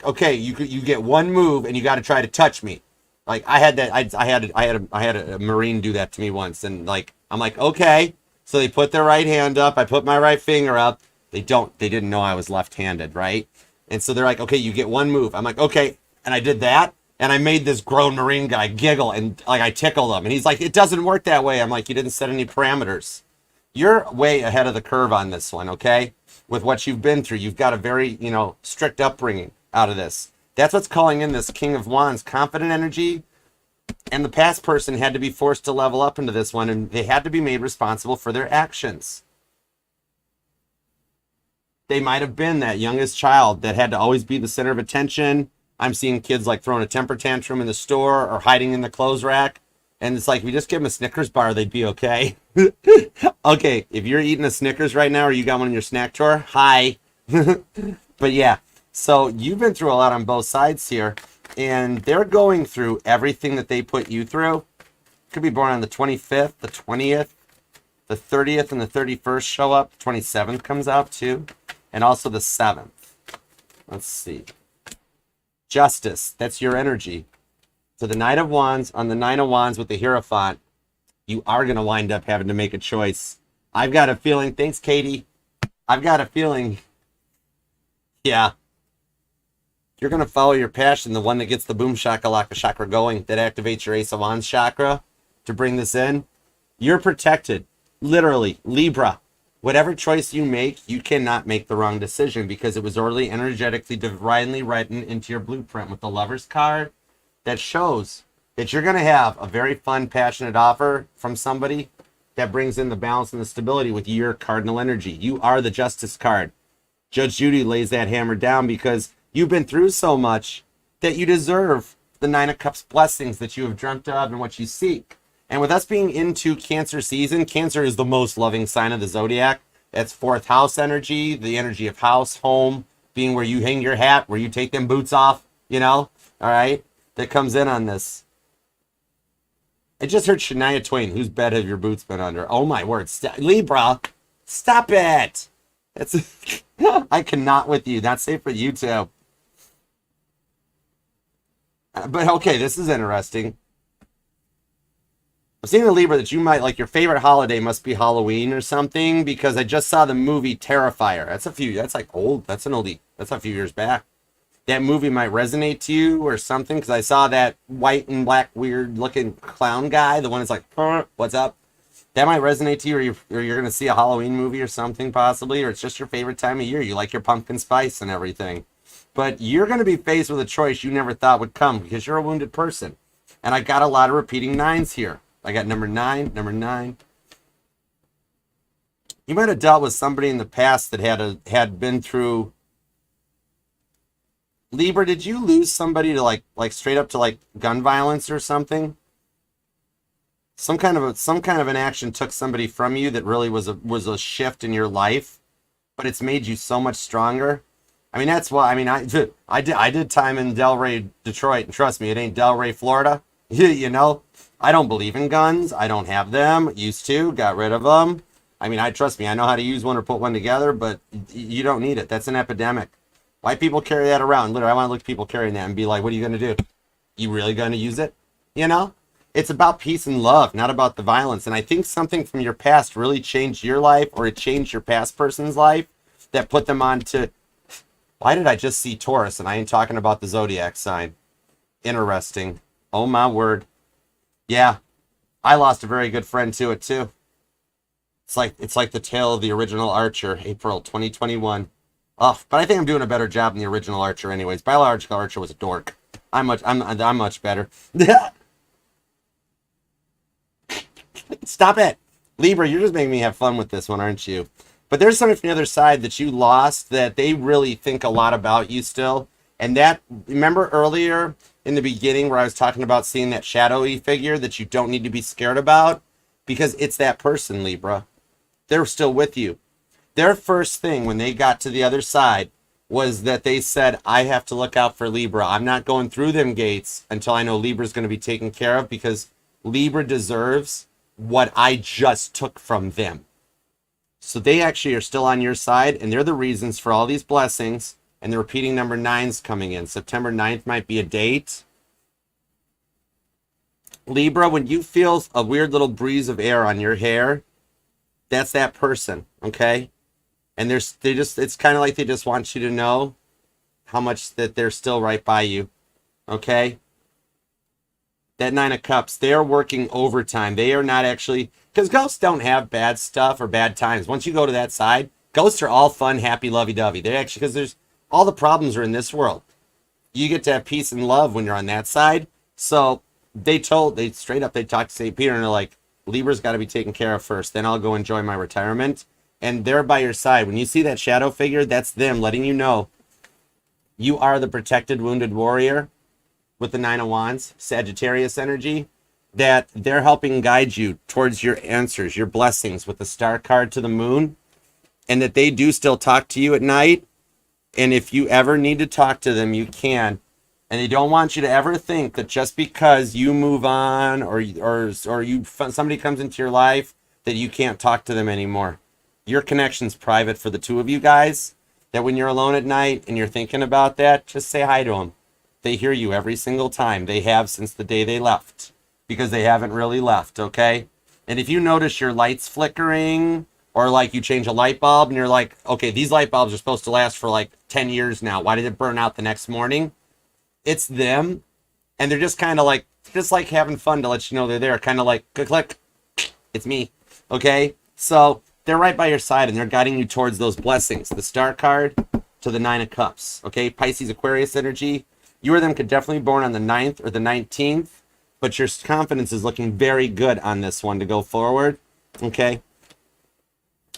[SPEAKER 1] okay, you get one move and you got to try to touch me. Like I had that I had a Marine do that to me once, and like I'm like, okay, So they put their right hand up. I put my right finger up. They didn't know I was left-handed, right? And so they're like, okay, you get one move. I'm like, okay. And I did that. And I made this grown Marine guy giggle and like I tickled him. And he's like, it doesn't work that way. I'm like, you didn't set any parameters. You're way ahead of the curve on this one, okay? With what you've been through. You've got a very, strict upbringing out of this. That's what's calling in this King of Wands, confident energy. And the past person had to be forced to level up into this one, and they had to be made responsible for their actions. They might have been that youngest child that had to always be the center of attention. I'm seeing kids like throwing a temper tantrum in the store or hiding in the clothes rack. And it's like, if we just give them a Snickers bar, they'd be okay. Okay, if you're eating a Snickers right now or you got one in your snack drawer, hi. But yeah, so you've been through a lot on both sides here. And they're going through everything that they put you through. Could be born on the 25th, the 20th, the 30th, and the 31st show up. The 27th comes out too. And also the 7th. Let's see. Justice, that's your energy. So the Knight of Wands on the Nine of Wands with the Hierophant, you are going to wind up having to make a choice. I've got a feeling, thanks Katie, I've got a feeling, yeah, you're going to follow your passion, the one that gets the boom shakalaka chakra going, that activates your Ace of Wands chakra to bring this in. You're protected, literally, Libra. Whatever choice you make, you cannot make the wrong decision because it was already energetically divinely written into your blueprint with the Lover's card that shows that you're going to have a very fun, passionate offer from somebody that brings in the balance and the stability with your cardinal energy. You are the Justice card. Judge Judy lays that hammer down because you've been through so much that you deserve the Nine of Cups blessings that you have dreamt of and what you seek. And with us being into Cancer season, Cancer is the most loving sign of the zodiac. That's fourth house energy, the energy of house, home, being where you hang your hat, where you take them boots off, all right, that comes in on this. I just heard Shania Twain, whose bed have your boots been under? Oh my word, Libra, stop it. That's I cannot with you, not safe for you too. But okay, this is interesting. I'm seeing the Libra that you might like your favorite holiday must be Halloween or something because I just saw the movie Terrifier. That's like old. That's an oldie. That's a few years back. That movie might resonate to you or something because I saw that white and black weird looking clown guy. The one that's like, what's up? That might resonate to you or you're going to see a Halloween movie or something possibly, or it's just your favorite time of year. You like your pumpkin spice and everything. But you're going to be faced with a choice you never thought would come because you're a wounded person. And I got a lot of repeating nines here. I got number 9, number 9. You might have dealt with somebody in the past that had been through. Libra, did you lose somebody to like straight up to like gun violence or something? Some kind of an action took somebody from you that really was a shift in your life, but it's made you so much stronger. I mean, that's why. I mean, I did time in Delray, Detroit, and trust me, it ain't Delray, Florida. I don't believe in guns. I don't have them. Used to, got rid of them. I mean, trust me, I know how to use one or put one together, but you don't need it. That's an epidemic. White people carry that around. Literally, I want to look at people carrying that and be like, what are you going to do? You really going to use it? It's about peace and love, not about the violence. And I think something from your past really changed your life, or it changed your past person's life that put them on to, why did I just see Taurus? And I ain't talking about the zodiac sign. Interesting. Oh my word. Yeah, I lost a very good friend to it too. It's like the tale of the original Archer, April 2021. Oh, but I think I'm doing a better job than the original Archer anyways. Biological Archer was a dork. I'm much better. Stop it. Libra, you're just making me have fun with this one, aren't you? But there's something from the other side that you lost that they really think a lot about you still. And that, remember earlier in the beginning where I was talking about seeing that shadowy figure that you don't need to be scared about? Because it's that person, Libra. They're still with you. Their first thing when they got to the other side was that they said, I have to look out for Libra. I'm not going through them gates until I know Libra's going to be taken care of because Libra deserves what I just took from them. So they actually are still on your side, and they're the reasons for all these blessings. And the repeating number 9's coming in. September 9th might be a date. Libra, when you feel a weird little breeze of air on your hair, That's that person, okay? And it's kind of like they just want you to know how much that they're still right by you, okay? That Nine of Cups, they are working overtime. They are not actually, because ghosts don't have bad stuff or bad times. Once you go to that side, ghosts are all fun, happy, lovey-dovey. They're actually, because there's all the problems are in this world. You get to have peace and love when you're on that side. So they straight up, they talked to St. Peter and they're like, Libra's got to be taken care of first. Then I'll go enjoy my retirement. And they're by your side. When you see that shadow figure, that's them letting you know you are the protected, wounded warrior with the Nine of Wands, Sagittarius energy, that they're helping guide you towards your answers, your blessings with the Star card to the Moon, and that they do still talk to you at night. And if you ever need to talk to them, you can. And they don't want you to ever think that just because you move on or somebody comes into your life that you can't talk to them anymore. Your connection's private for the two of you guys. That when you're alone at night and you're thinking about that, just say hi to them. They hear you every single time. They have since the day they left, because they haven't really left, okay? And if you notice your lights flickering, or like you change a light bulb and you're like, okay, these light bulbs are supposed to last for like 10 years now. Why did it burn out the next morning? It's them. And they're just kind of like, having fun to let you know they're there. Kind of like, click, click, it's me, okay? So they're right by your side and they're guiding you towards those blessings. The Star card to the Nine of Cups, okay? Pisces, Aquarius energy. You or them could definitely be born on the 9th or the 19th, but your confidence is looking very good on this one to go forward, okay?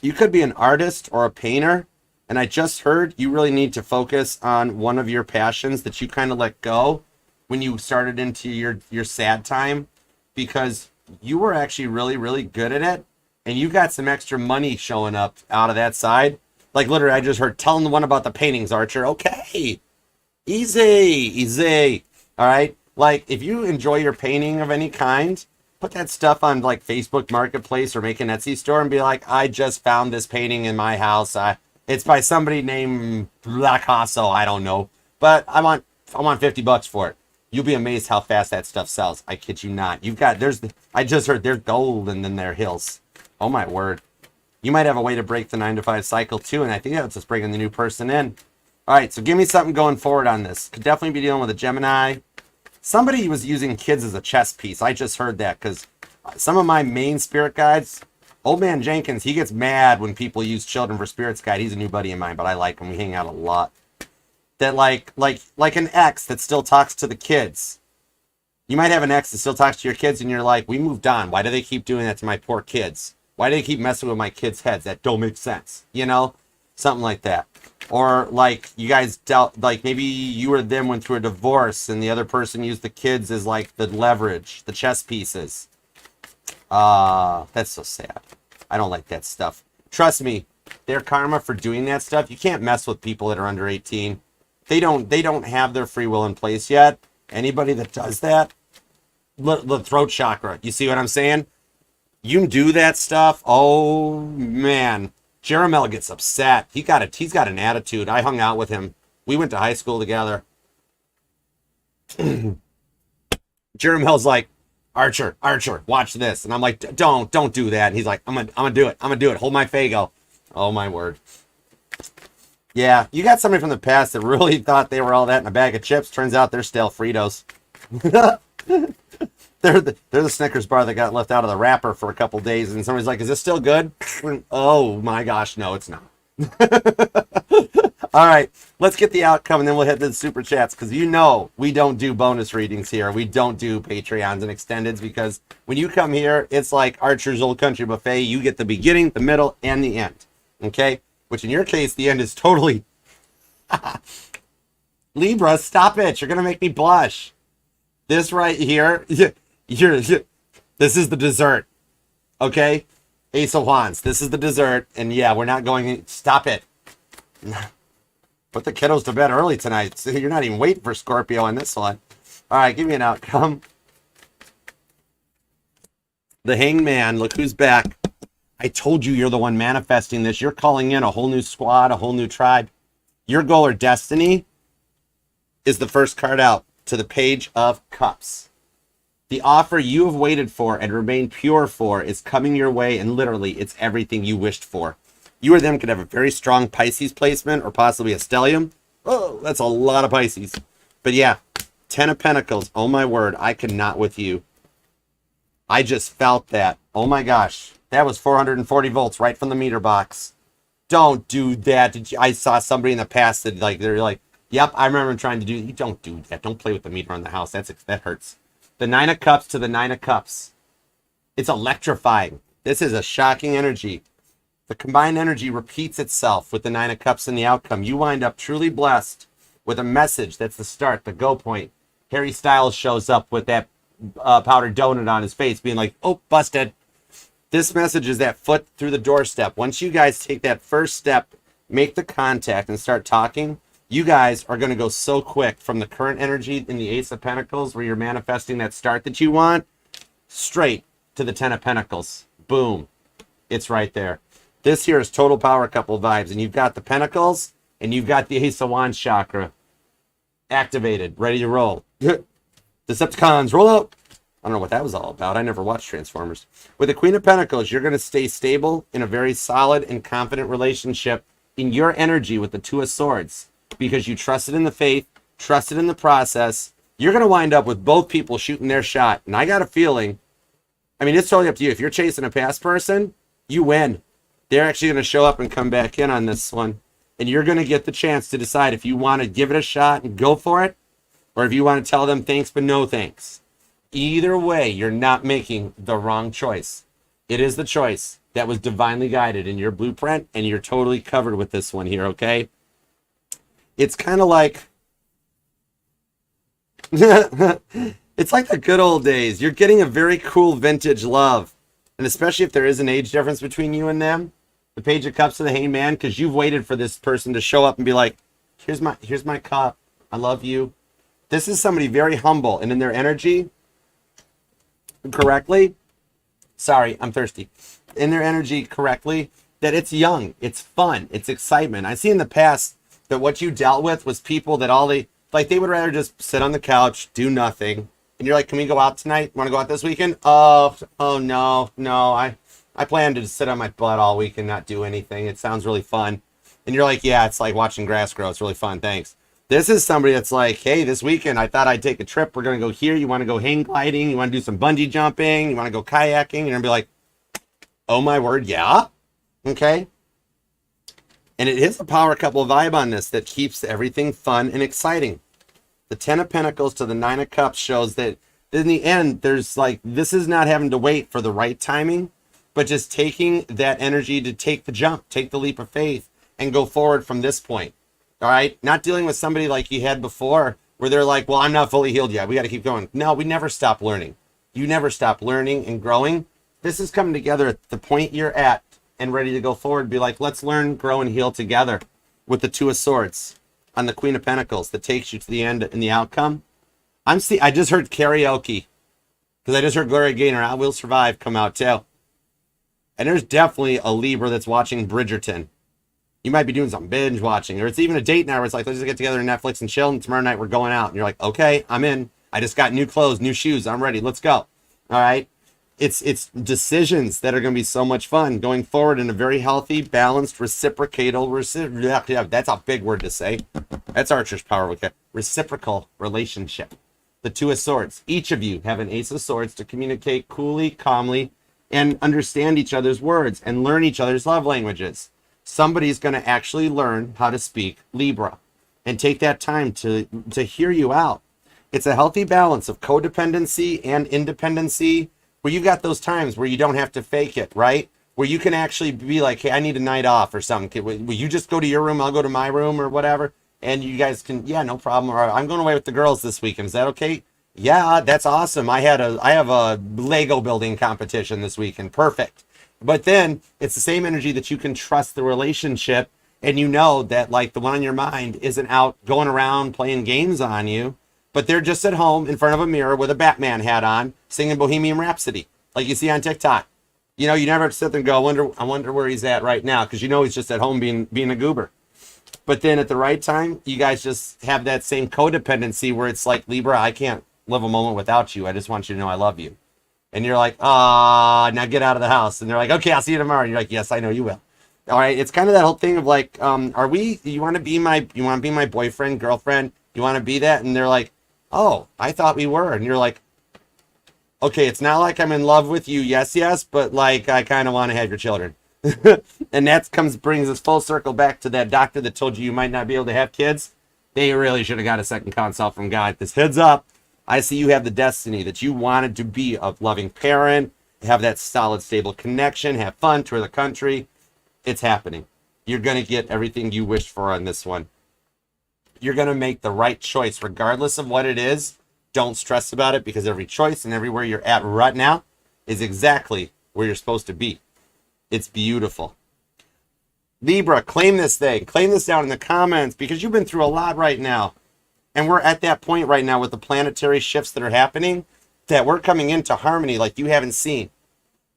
[SPEAKER 1] You could be an artist or a painter, and I just heard you really need to focus on one of your passions that you kind of let go when you started into your sad time, because you were actually really, really good at it, and you got some extra money showing up out of that side. Like literally, I just heard, tell them the one about the paintings, Archer. Okay. Easy. All right. Like if you enjoy your painting of any kind, put that stuff on like Facebook Marketplace or make an Etsy store and be like, I just found this painting in my house. It's by somebody named Lacasso. I don't know, but I want $50 for it. You'll be amazed how fast that stuff sells. I kid you not. I just heard there's gold in their hills. Oh my word. You might have a way to break the 9-to-5 cycle too. And I think that's just bringing the new person in. All right, so give me something going forward on this. Could definitely be dealing with a Gemini. Somebody was using kids as a chess piece. I just heard that because some of my main spirit guides, Old Man Jenkins, he gets mad when people use children for spirits guide. He's a new buddy of mine, but I like him. We hang out a lot. That like an ex that still talks to the kids. You might have an ex that still talks to your kids and you're like, we moved on. Why do they keep doing that to my poor kids? Why do they keep messing with my kids' heads? That don't make sense. You know? Something like that. Or like you guys dealt, like maybe you or them went through a divorce and the other person used the kids as like the leverage, the chess pieces. That's so sad. I don't like that stuff. Trust me, their karma for doing that stuff, you can't mess with people that are under 18. They don't have their free will in place yet. Anybody that does that, the throat chakra, you see what I'm saying? You do that stuff, oh man. Jeremel gets upset. He's got an attitude. I hung out with him. We went to high school together. Jeremel's like, Archer, watch this. And I'm like, don't do that. And he's like, I'm gonna do it. Hold my Fago. Oh my word. Yeah, you got somebody from the past that really thought they were all that in a bag of chips. Turns out they're stale Fritos. They're the Snickers bar that got left out of the wrapper for a couple days, and somebody's like, is this still good? Oh my gosh, no, it's not. All right, let's get the outcome, and then we'll hit the super chats, because you know we don't do bonus readings here. We don't do Patreons and extendeds, because when you come here, it's like Archer's Old Country Buffet. You get the beginning, the middle, and the end, okay? Which in your case, the end is totally... Libra, stop it. You're going to make me blush. This right here... this is the dessert, okay? Ace of Wands, this is the dessert, and yeah, we're not going... Stop it. Put the kiddos to bed early tonight. So you're not even waiting for Scorpio on this one. All right, give me an outcome. The Hangman, look who's back. I told you you're the one manifesting this. You're calling in a whole new squad, a whole new tribe. Your goal or destiny is the first card out to the Page of Cups. The offer you have waited for and remained pure for is coming your way, and literally, it's everything you wished for. You or them could have a very strong Pisces placement or possibly a stellium. Oh, that's a lot of Pisces. But yeah, 10 of Pentacles. Oh my word, I cannot with you. I just felt that. Oh my gosh, that was 440 volts right from the meter box. Don't do that. I saw somebody in the past that they're like, yep, I remember trying to do. You don't do that. Don't play with the meter on the house. That hurts. The 9 of Cups to the 9 of Cups. It's electrifying. This is a shocking energy. The combined energy repeats itself with the 9 of Cups in the outcome. You wind up truly blessed with a message. That's the start, the go point. Harry Styles shows up with that powdered donut on his face being like, oh, busted. This message is that foot through the doorstep. Once you guys take that first step, make the contact and start talking, you guys are going to go so quick from the current energy in the Ace of Pentacles where you're manifesting that start that you want straight to the 10 of Pentacles. Boom. It's right there. This here is total power couple vibes, and you've got the Pentacles and you've got the Ace of Wands chakra activated, ready to roll. Decepticons, roll out. I don't know what that was all about. I never watched Transformers. With the Queen of Pentacles, you're going to stay stable in a very solid and confident relationship in your energy with the Two of Swords because you trusted in the faith, trusted in the process. You're going to wind up with both people shooting their shot. And I got a feeling, I mean, it's totally up to you. If you're chasing a past person, you win. They're actually going to show up and come back in on this one. And you're going to get the chance to decide if you want to give it a shot and go for it, or if you want to tell them thanks but no thanks. Either way, you're not making the wrong choice. It is the choice that was divinely guided in your blueprint, and you're totally covered with this one here, okay? It's kind of like... it's like the good old days. You're getting a very cool vintage love. And especially if there is an age difference between you and them. The Page of Cups to the Hangman, because you've waited for this person to show up and be like, here's my cup. I love you. This is somebody very humble, and in their energy... correctly, sorry, I'm thirsty, in their energy correctly, that it's young, it's fun, it's excitement. I see in the past that what you dealt with was people that they would rather just sit on the couch, do nothing, and you're like, can we go out tonight? Want to go out this weekend? Oh no, I plan to just sit on my butt all week and not do anything. It sounds really fun. And you're like, yeah, it's like watching grass grow. It's really fun, thanks. This is somebody that's like, hey, this weekend I thought I'd take a trip. We're going to go here. You want to go hang gliding? You want to do some bungee jumping? You want to go kayaking? You're going to be like, oh my word, yeah? Okay. And it is a power couple vibe on this that keeps everything fun and exciting. The 10 of Pentacles to the 9 of Cups shows that in the end, there's like, this is not having to wait for the right timing, but just taking that energy to take the jump, take the leap of faith, and go forward from this point. All right, not dealing with somebody like you had before where they're like, well, I'm not fully healed yet. We got to keep going. No, we never stop learning. You never stop learning and growing. This is coming together at the point you're at and ready to go forward. Be like, let's learn, grow, and heal together with the Two of Swords on the Queen of Pentacles that takes you to the end and the outcome. I just heard karaoke because I just heard Gloria Gaynor, I Will Survive come out too. And there's definitely a Libra that's watching Bridgerton. You might be doing some binge watching, or it's even a date night where it's like, let's just get together on Netflix and chill, and tomorrow night we're going out. And you're like, okay, I'm in. I just got new clothes, new shoes. I'm ready. Let's go. All right. It's decisions that are going to be so much fun going forward in a very healthy, balanced, reciprocatal, that's a big word to say. That's Archer's power. Reciprocal relationship. The Two of Swords. Each of you have an Ace of Swords to communicate coolly, calmly, and understand each other's words and learn each other's love languages. Somebody's going to actually learn how to speak Libra and take that time to hear you out. It's a healthy balance of codependency and independency where you got those times where you don't have to fake it, right? Where you can actually be like, hey, I need a night off or something. Will you just go to your room? I'll go to my room or whatever. And you guys can, yeah, no problem. Or I'm going away with the girls this weekend. Is that okay? Yeah, that's awesome. I have a Lego building competition this weekend. Perfect. But then it's the same energy that you can trust the relationship, and you know that like the one on your mind isn't out going around playing games on you, but they're just at home in front of a mirror with a Batman hat on singing Bohemian Rhapsody like you see on TikTok. You know, you never have to sit there and go, I wonder where he's at right now, because you know he's just at home being a goober. But then at the right time, you guys just have that same codependency where it's like, Libra, I can't live a moment without you. I just want you to know I love you. And you're like, ah, now get out of the house. And they're like, okay, I'll see you tomorrow. And you're like, yes, I know you will. All right. It's kind of that whole thing of like, you want to be my boyfriend, girlfriend? You want to be that? And they're like, oh, I thought we were. And you're like, okay, it's not like I'm in love with you. Yes, but like, I kind of want to have your children. And that brings us full circle back to that doctor that told you might not be able to have kids. They really should have got a second consult from God. This heads up, I see you have the destiny that you wanted to be a loving parent, have that solid, stable connection, have fun, tour the country. It's happening. You're going to get everything you wished for on this one. You're going to make the right choice, regardless of what it is. Don't stress about it, because every choice and everywhere you're at right now is exactly where you're supposed to be. It's beautiful. Libra, claim this thing. Claim this down in the comments, because you've been through a lot right now. And we're at that point right now with the planetary shifts that are happening that we're coming into harmony like you haven't seen.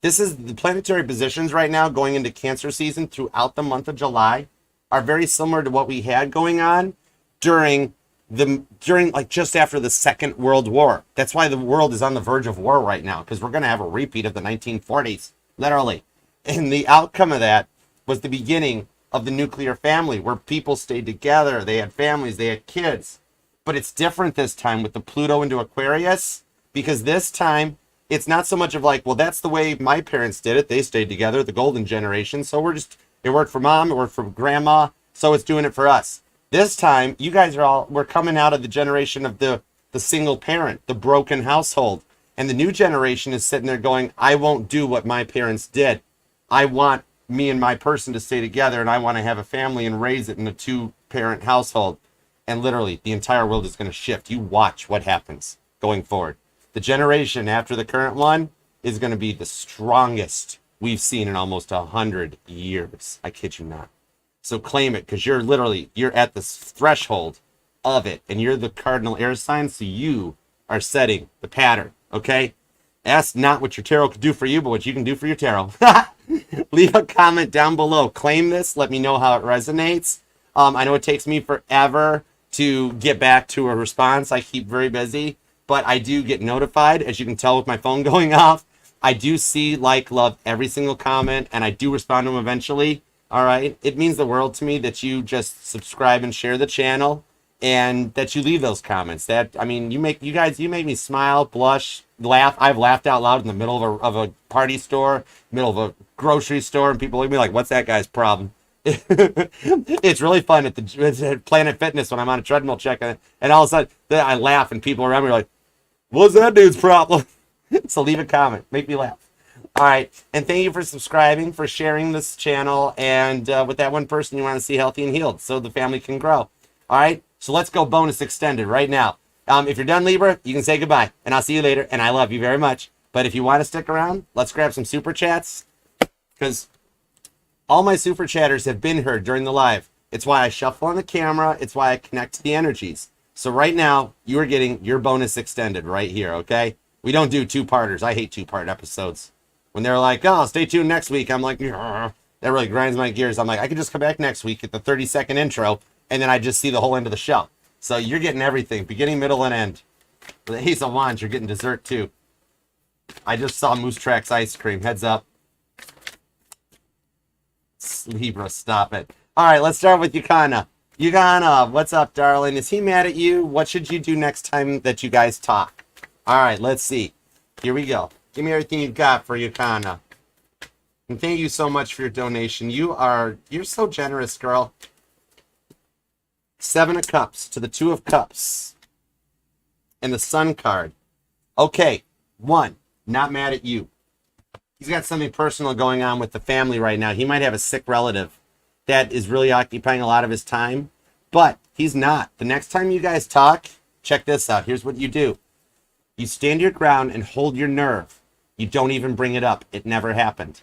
[SPEAKER 1] This is the planetary positions right now going into Cancer season throughout the month of July are very similar to what we had going on during like just after the Second World War. That's why the world is on the verge of war right now, because we're going to have a repeat of the 1940s, literally. And the outcome of that was the beginning of the nuclear family, where people stayed together, they had families, they had kids. But it's different this time with the Pluto into Aquarius, because this time it's not so much of like, well, that's the way my parents did it. They stayed together, the golden generation. So it worked for mom, it worked for grandma, so it's doing it for us. This time, you guys we're coming out of the generation of the single parent, the broken household. And the new generation is sitting there going, I won't do what my parents did. I want me and my person to stay together, and I want to have a family and raise it in a 2-parent household. And literally, the entire world is going to shift. You watch what happens going forward. The generation after the current one is going to be the strongest we've seen in almost 100 years. I kid you not. So claim it, because you're at the threshold of it, and you're the cardinal air sign, so you are setting the pattern, okay? Ask not what your tarot could do for you, but what you can do for your tarot. Leave a comment down below. Claim this. Let me know how it resonates. I know it takes me forever to get back to a response. I keep very busy, but I do get notified, as you can tell with my phone going off. I do see, love every single comment, and I do respond to them eventually. All right. It means the world to me that you just subscribe and share the channel, and that you leave those comments. You make me smile, blush, laugh. I've laughed out loud in the middle of a party store, middle of a grocery store, and people look at me like, what's that guy's problem? It's really fun at Planet Fitness when I'm on a treadmill checking it, and all of a sudden I laugh, and people around me are like, what's that dude's problem? So leave a comment. Make me laugh. All right. And thank you for subscribing, for sharing this channel, and with that one person you want to see healthy and healed so the family can grow. All right. So let's go bonus extended right now. If you're done, Libra, you can say goodbye, and I'll see you later, and I love you very much. But if you want to stick around, let's grab some super chats, because all my super chatters have been heard during the live. It's why I shuffle on the camera. It's why I connect to the energies. So right now, you are getting your bonus extended right here, okay? We don't do two-parters. I hate two-part episodes. When they're like, oh, stay tuned next week, I'm like, that really grinds my gears. I'm like, I could just come back next week at the 30-second intro, and then I just see the whole end of the show. So you're getting everything, beginning, middle, and end. For the Ace of Wands, you're getting dessert too. I just saw Moose Tracks ice cream. Heads up. Libra, stop it. All right, let's start with Yukana. Yukana, what's up, darling? Is he mad at you? What should you do next time that you guys talk? All right, let's see. Here we go. Give me everything you've got for Yukana. And thank you so much for your donation. You're so generous, girl. 7 of Cups to the 2 of Cups. And the Sun card. Okay, 1, not mad at you. He's got something personal going on with the family right now. He might have a sick relative that is really occupying a lot of his time, but he's not. The next time you guys talk, check this out. Here's what you do. You stand your ground and hold your nerve. You don't even bring it up. It never happened.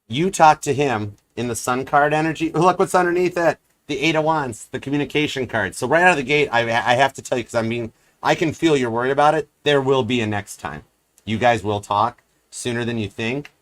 [SPEAKER 1] You talk to him in the Sun card energy. Look what's underneath it. The 8 of Wands, the communication card. So right out of the gate, I have to tell you, because I can feel you're worried about it. There will be a next time. You guys will talk sooner than you think.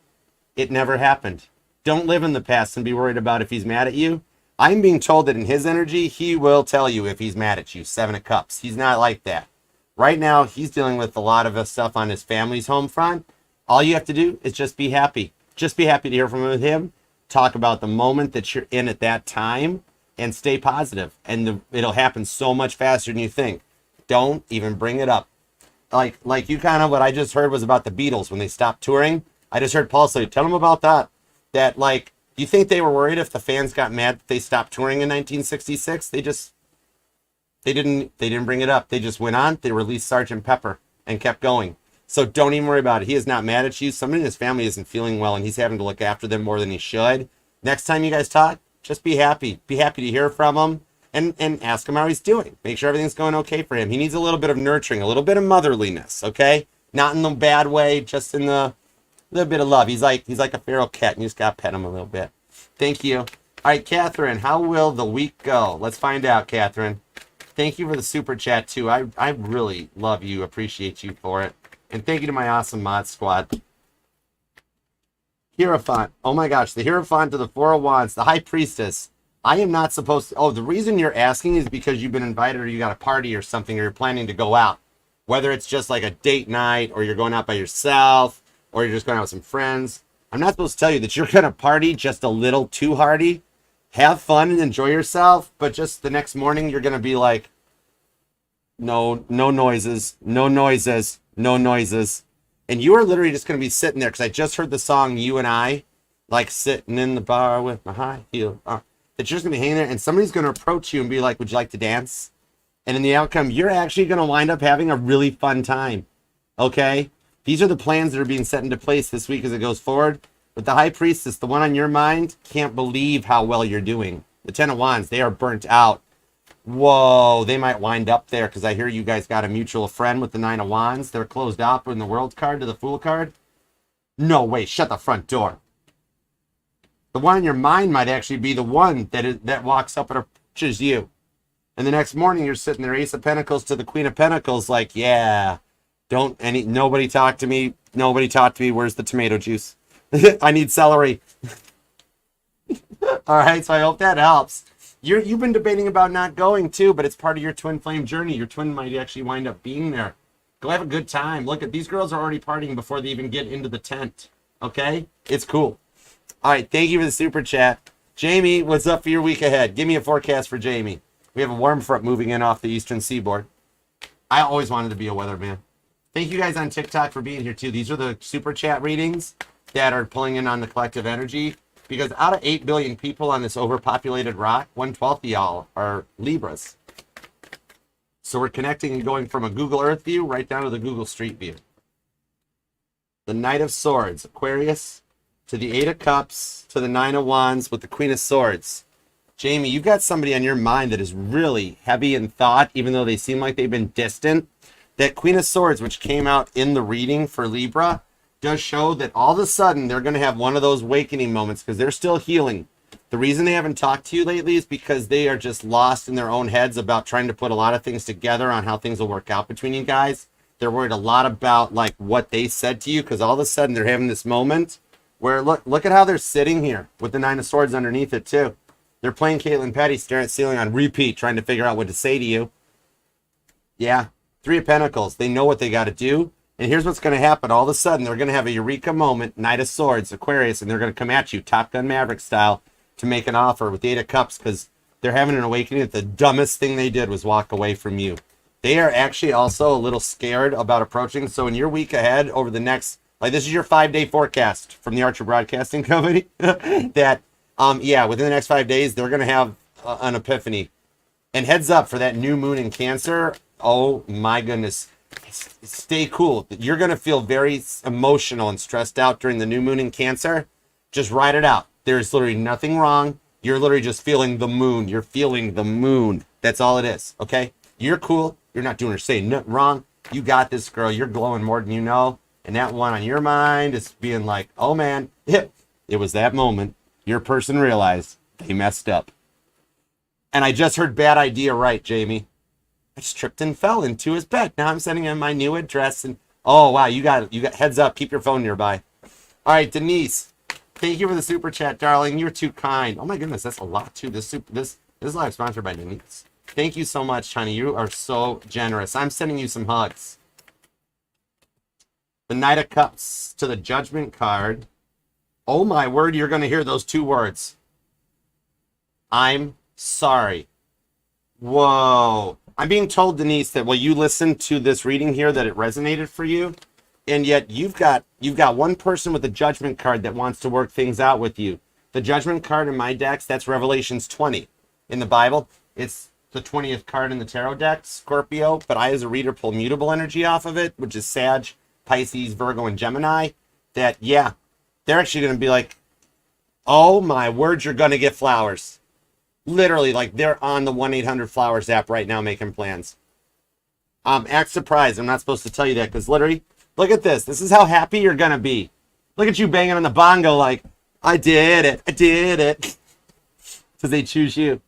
[SPEAKER 1] It never happened. Don't live in the past and be worried about if he's mad at you. I'm being told that in his energy, he will tell you if he's mad at you. 7 of Cups. He's not like that. Right now, he's dealing with a lot of stuff on his family's home front. All you have to do is just be happy. Just be happy to hear from him. Talk about the moment that you're in at that time and stay positive. And it'll happen so much faster than you think. Don't even bring it up. Like you kind of, what I just heard was about the Beatles when they stopped touring. I just heard Paul say, tell them about that. That, like, do you think they were worried if the fans got mad that they stopped touring in 1966? They didn't bring it up. They just went on. They released Sgt. Pepper and kept going. So don't even worry about it. He is not mad at you. Somebody in his family isn't feeling well and he's having to look after them more than he should. Next time you guys talk, just be happy. Be happy to hear from him and ask him how he's doing. Make sure everything's going okay for him. He needs a little bit of nurturing, a little bit of motherliness, okay? Not in the bad way, just in the little bit of love. He's like a feral cat and you just got to pet him a little bit. Thank you. All right, Catherine, how will the week go? Let's find out, Catherine. Thank you for the super chat, too. I really love you, appreciate you for it. And thank you to my awesome mod squad. Hierophant. Oh my gosh, the Hierophant to the Four of Wands, the High Priestess. I am not supposed to... Oh, the reason you're asking is because you've been invited or you got a party or something or you're planning to go out. Whether it's just like a date night or you're going out by yourself or you're just going out with some friends. I'm not supposed to tell you that you're going to party just a little too hardy. Have fun and enjoy yourself, but just the next morning you're going to be like, no noises, no noises, no noises. And you are literally just going to be sitting there, because I just heard the song You and I, like sitting in the bar with my high heel. That you're just going to be hanging there, and somebody's going to approach you and be like, would you like to dance? And in the outcome, you're actually going to wind up having a really fun time. Okay? These are the plans that are being set into place this week as it goes forward. But the High Priestess, the one on your mind, can't believe how well you're doing. The Ten of Wands, they are burnt out. Whoa, they might wind up there, because I hear you guys got a mutual friend with the Nine of Wands. They're closed off in the World card to the Fool card. No way, shut the front door. The one on your mind might actually be the one that walks up and approaches you. And the next morning you're sitting there, Ace of Pentacles to the Queen of Pentacles, like, yeah, nobody talk to me. Nobody talk to me. Where's the tomato juice? I need celery. All right, so I hope that helps. You've been debating about not going too, but it's part of your twin flame journey. Your twin might actually wind up being there. Go have a good time. Look at these girls are already partying before they even get into the tent. Okay? It's cool. All right, thank you for the super chat. Jamie, what's up for your week ahead? Give me a forecast for Jamie. We have a warm front moving in off the eastern seaboard. I always wanted to be a weatherman. Thank you guys on TikTok for being here too. These are the super chat readings that are pulling in on the collective energy, because out of 8 billion people on this overpopulated rock, 1/12 of y'all are Libras. So we're connecting and going from a Google Earth view right down to the Google Street view. The Knight of Swords, Aquarius, to the Eight of Cups, to the Nine of Wands with the Queen of Swords. Jamie, you've got somebody on your mind that is really heavy in thought, even though they seem like they've been distant. That Queen of Swords, which came out in the reading for Libra, does show that all of a sudden they're going to have one of those awakening moments, because they're still healing. The reason they haven't talked to you lately is because they are just lost in their own heads about trying to put a lot of things together on how things will work out between you guys. They're worried a lot about like what they said to you, because all of a sudden they're having this moment where look at how they're sitting here with the Nine of Swords underneath it too. They're playing Caitlin Petty, staring at the ceiling on repeat, trying to figure out what to say to you. Yeah, Three of Pentacles. They know what they got to do. And here's what's going to happen. All of a sudden, they're going to have a eureka moment, Knight of Swords, Aquarius, and they're going to come at you, Top Gun Maverick style, to make an offer with the Eight of Cups, because they're having an awakening that the dumbest thing they did was walk away from you. They are actually also a little scared about approaching. So in your week ahead, over the next, like this is your 5-day forecast from the Archer Broadcasting Company, that, yeah, within the next 5 days, they're going to have an epiphany. And heads up for that new moon in Cancer. Oh my goodness. Stay cool. You're going to feel very emotional and stressed out during the new moon in Cancer. Just ride it out. There's literally nothing wrong. You're literally just feeling the moon. You're feeling the moon. That's all it is. Okay? You're cool. You're not doing or saying nothing wrong. You got this, girl. You're glowing more than you know. And that one on your mind is being like, oh man, it was that moment your person realized they messed up. And I just heard bad idea right, Jamie. I just tripped and fell into his bed. Now I'm sending him my new address. And oh wow, you got heads up. Keep your phone nearby. All right, Denise. Thank you for the super chat, darling. You're too kind. Oh my goodness, that's a lot too. This live sponsored by Denise. Thank you so much, honey. You are so generous. I'm sending you some hugs. The Knight of Cups to the Judgment card. Oh my word, you're going to hear those two words. I'm sorry. Whoa. I'm being told, Denise, that you listened to this reading here, that it resonated for you. And yet you've got one person with a Judgment card that wants to work things out with you. The Judgment card in my decks, that's Revelations 20. In the Bible, it's the 20th card in the tarot deck, Scorpio. But I, as a reader, pull mutable energy off of it, which is Sag, Pisces, Virgo, and Gemini. That, yeah, they're actually going to be like, oh my word, you're going to get flowers. Literally, like they're on the 1-800-Flowers app right now making plans. Act surprised. I'm not supposed to tell you that because literally, look at this. This is how happy you're going to be. Look at you banging on the bongo like, I did it. I did it. Because they choose you.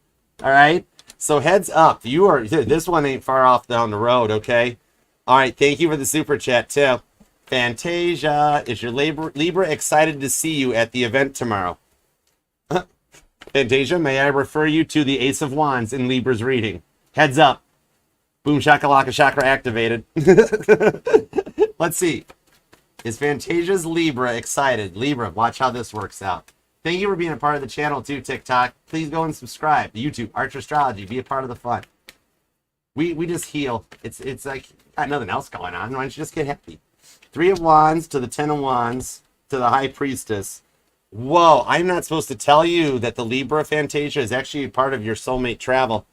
[SPEAKER 1] All right? So heads up. This one ain't far off down the road, okay? All right. Thank you for the super chat, too. Fantasia, is your Libra excited to see you at the event tomorrow? Fantasia, may I refer you to the Ace of Wands in Libra's reading? Heads up. Boom shakalaka chakra activated. Let's see. Is Fantasia's Libra excited? Libra, watch how this works out. Thank you for being a part of the channel too, TikTok. Please go and subscribe. YouTube, Arch Astrology, be a part of the fun. We just heal. It's like got nothing else going on. Why don't you just get happy? 3 of Wands to the 10 of Wands to the High Priestess. Whoa, I'm not supposed to tell you that the Libra, Fantasia, is actually a part of your soulmate travel.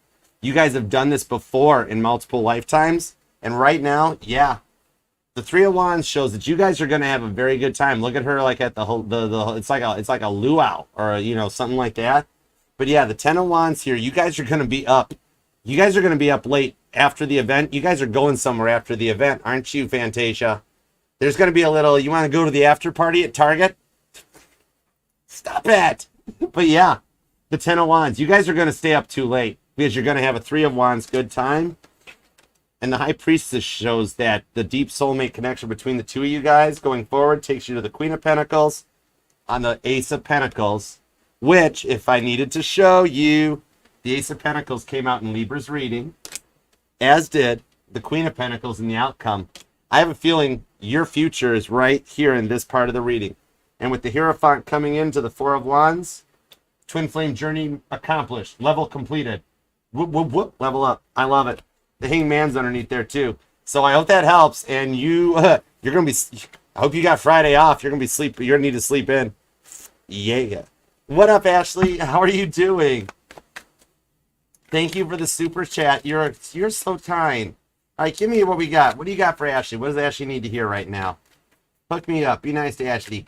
[SPEAKER 1] You guys have done this before in multiple lifetimes. And right now, yeah, the 3 of Wands shows that you guys are going to have a very good time. Look at her like at the whole, it's like a luau or, something like that. But yeah, the 10 of Wands here, you guys are going to be up. You guys are going to be up late after the event. You guys are going somewhere after the event, aren't you, Fantasia? There's going to be a little, you want to go to the after party at Target? Stop it. But yeah, the 10 of Wands. You guys are going to stay up too late because you're going to have a 3 of Wands good time. And the High Priestess shows that the deep soulmate connection between the two of you guys going forward takes you to the Queen of Pentacles on the Ace of Pentacles, which, if I needed to show you, the Ace of Pentacles came out in Libra's reading, as did the Queen of Pentacles in the outcome. I have a feeling your future is right here in this part of the reading. And with the Hierophant coming into the 4 of Wands, Twin Flame journey accomplished. Level completed. Whoop, whoop, whoop. Level up. I love it. The Hangman's underneath there too. So I hope that helps. And you're going to be, I hope you got Friday off. You're going to be sleep. You're going to need to sleep in. Yeah. What up, Ashley? How are you doing? Thank you for the super chat. You're so kind. All right, give me what we got. What do you got for Ashley? What does Ashley need to hear right now? Hook me up. Be nice to Ashley.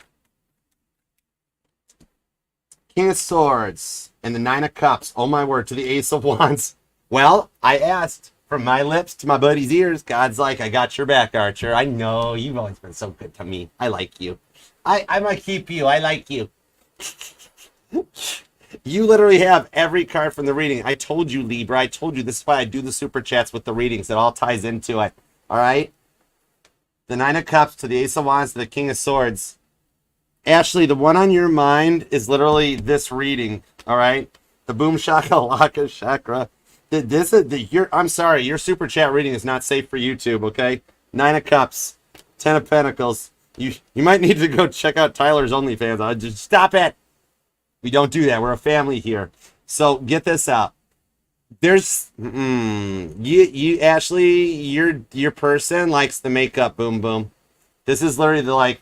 [SPEAKER 1] King of Swords and the 9 of Cups. Oh my word, to the Ace of Wands. Well, I asked from my lips to my buddy's ears. God's like, I got your back, Archer. I know you've always been so good to me. I like you. I might keep you. I like you. You literally have every card from the reading. I told you, Libra. I told you this is why I do the super chats with the readings. It all ties into it. All right? The 9 of Cups to the Ace of Wands to the King of Swords. Ashley, the one on your mind is literally this reading, all right? The Boom Shakalaka Chakra. I'm sorry, your super chat reading is not safe for YouTube, okay? 9 of Cups, 10 of Pentacles. You might need to go check out Tyler's OnlyFans. I'll just stop it. We don't do that. We're a family here. So get this out. There's you Ashley, your person likes the makeup boom boom. This is literally the like,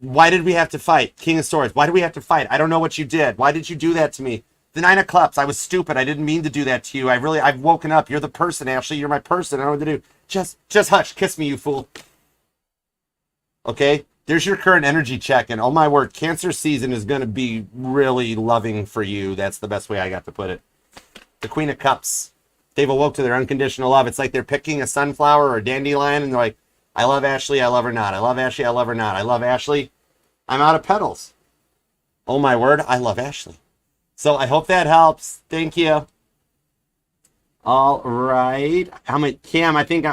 [SPEAKER 1] why did we have to fight? King of Swords. Why did we have to fight? I don't know what you did. Why did you do that to me? The 9 of Cups. I was stupid. I didn't mean to do that to you. I've woken up. You're the person, Ashley. You're my person. I don't know what to do. Just hush. Kiss me, you fool. Okay? There's your current energy check. And oh my word, Cancer season is going to be really loving for you. That's the best way I got to put it. The Queen of Cups. They've awoke to their unconditional love. It's like they're picking a sunflower or a dandelion and they're like, I love Ashley, I love her not. I love Ashley, I love her not. I love Ashley. I'm out of petals. Oh my word, I love Ashley. So I hope that helps. Thank you. All right. How many, Cam? I think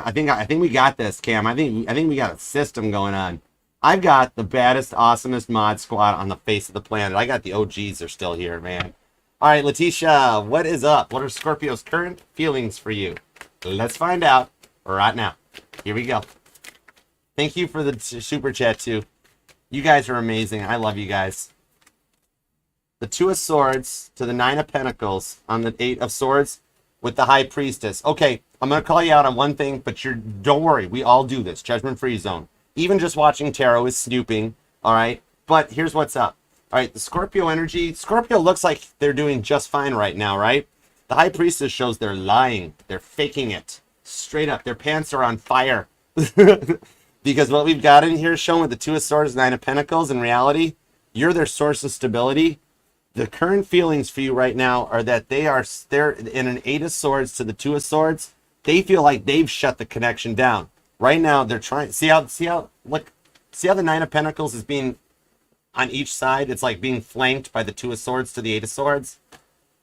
[SPEAKER 1] we got this, Cam. I think we got a system going on. I've got the baddest, awesomest mod squad on the face of the planet. I got the OGs. They're still here, man. All right, Letitia, what is up? What are Scorpio's current feelings for you? Let's find out right now. Here we go. Thank you for the super chat, too. You guys are amazing. I love you guys. The Two of Swords to the Nine of Pentacles on the Eight of Swords with the High Priestess. Okay, I'm going to call you out on one thing, but don't worry. We all do this. Judgment-free zone. Even just watching tarot is snooping, all right? But here's what's up. All right, the Scorpio energy. Scorpio looks like they're doing just fine right now, right? The High Priestess shows they're lying. They're faking it. Straight up. Their pants are on fire. Because what we've got in here shown with the Two of Swords, Nine of Pentacles, in reality, you're their source of stability. The current feelings for you right now are that they're in an Eight of Swords to the Two of Swords. They feel like they've shut the connection down. Right now, they're trying. See how the Nine of Pentacles is being on each side? It's like being flanked by the Two of Swords to the Eight of Swords.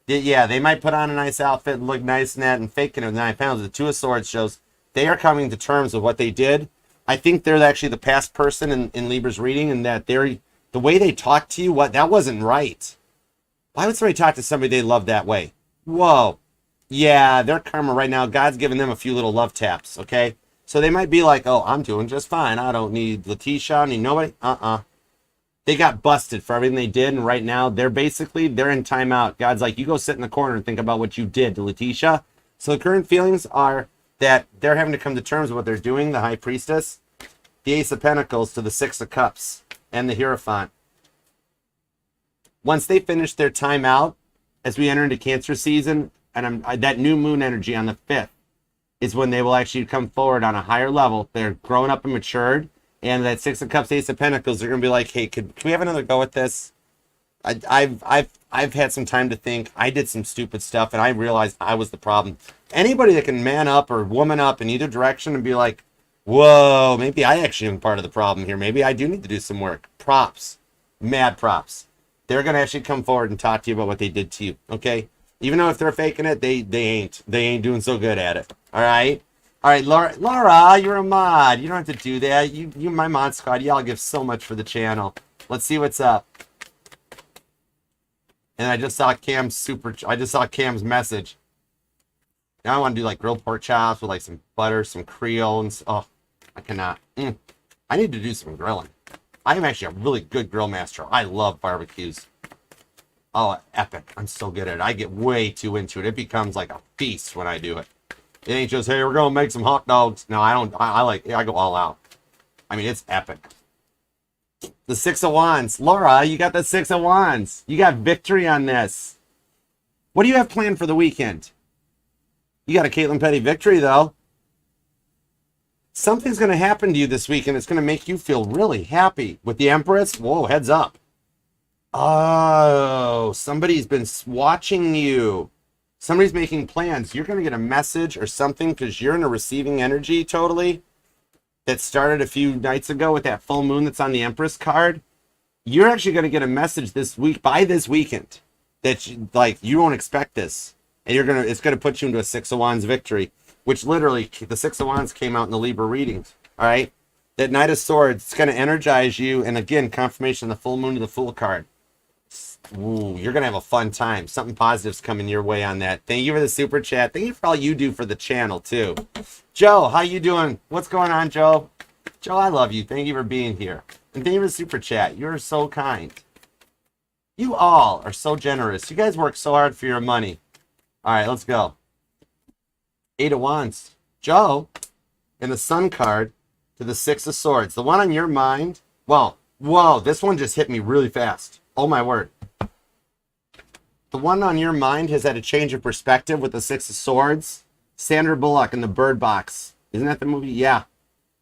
[SPEAKER 1] Yeah, they might put on a nice outfit and look nice and that and faking it with 9 pounds. The Two of Swords shows they are coming to terms with what they did. I think they're actually the past person in Libra's reading, and that the way they talk to you, that wasn't right. Why would somebody talk to somebody they love that way? Whoa. Yeah, their karma right now, God's giving them a few little love taps, okay? So they might be like, oh, I'm doing just fine. I don't need Letitia. I don't need nobody. They got busted for everything they did, and right now they're in timeout. God's like, you go sit in the corner and think about what you did to Letitia. So the current feelings are that they're having to come to terms with what they're doing, the High Priestess, the Ace of Pentacles to the Six of Cups, and the Hierophant. Once they finish their timeout, as we enter into Cancer season, and that new moon energy on the 5th is when they will actually come forward on a higher level. They're grown up and matured, and that Six of Cups, Ace of Pentacles, they're going to be like, hey, can we have another go at this? I've had some time to think. I did some stupid stuff, and I realized I was the problem. Anybody that can man up or woman up in either direction and be like, whoa, maybe I actually am part of the problem here. Maybe I do need to do some work. Props. Mad props. They're going to actually come forward and talk to you about what they did to you, okay? Even though if they're faking it, they ain't. They ain't doing so good at it, all right? All right, Laura, you're a mod. You don't have to do that. You my mod squad, y'all give so much for the channel. Let's see what's up. And I just saw Cam's message. Now I want to do like grilled pork chops with like some butter, some Creole, and oh, I cannot. I need to do some grilling. I am actually a really good grill master. I love barbecues. Oh, epic. I'm so good at it. I get way too into it. It becomes like a feast when I do it. It ain't just, hey, we're going to make some hot dogs. No, I don't. I go all out. I mean, it's epic. The Six of Wands. Laura, you got the Six of Wands. You got victory on this. What do you have planned for the weekend? You got a Caitlin Petty victory, though. Something's going to happen to you this weekend. It's going to make you feel really happy. With the Empress, whoa, heads up. Oh, somebody's been watching you. Somebody's making plans. You're going to get a message or something because you're in a receiving energy totally that started a few nights ago with that full moon that's on the Empress card. You're actually going to get a message this week, by this weekend, that you don't expect this. And it's going to put you into a Six of Wands victory, which literally, the Six of Wands came out in the Libra readings, all right? That Knight of Swords, it's going to energize you. And again, confirmation of the full moon to the Fool card. Ooh, you're going to have a fun time. Something positive's coming your way on that. Thank you for the super chat. Thank you for all you do for the channel, too. Joe, how you doing? What's going on, Joe? Joe, I love you. Thank you for being here. And thank you for the super chat. You're so kind. You all are so generous. You guys work so hard for your money. All right, let's go. Eight of Wands. Joe, and the Sun card to the Six of Swords. The one on your mind. Well, whoa, this one just hit me really fast. Oh, my word. The one on your mind has had a change of perspective with the Six of Swords. Sandra Bullock in the Bird Box. Isn't that the movie? Yeah.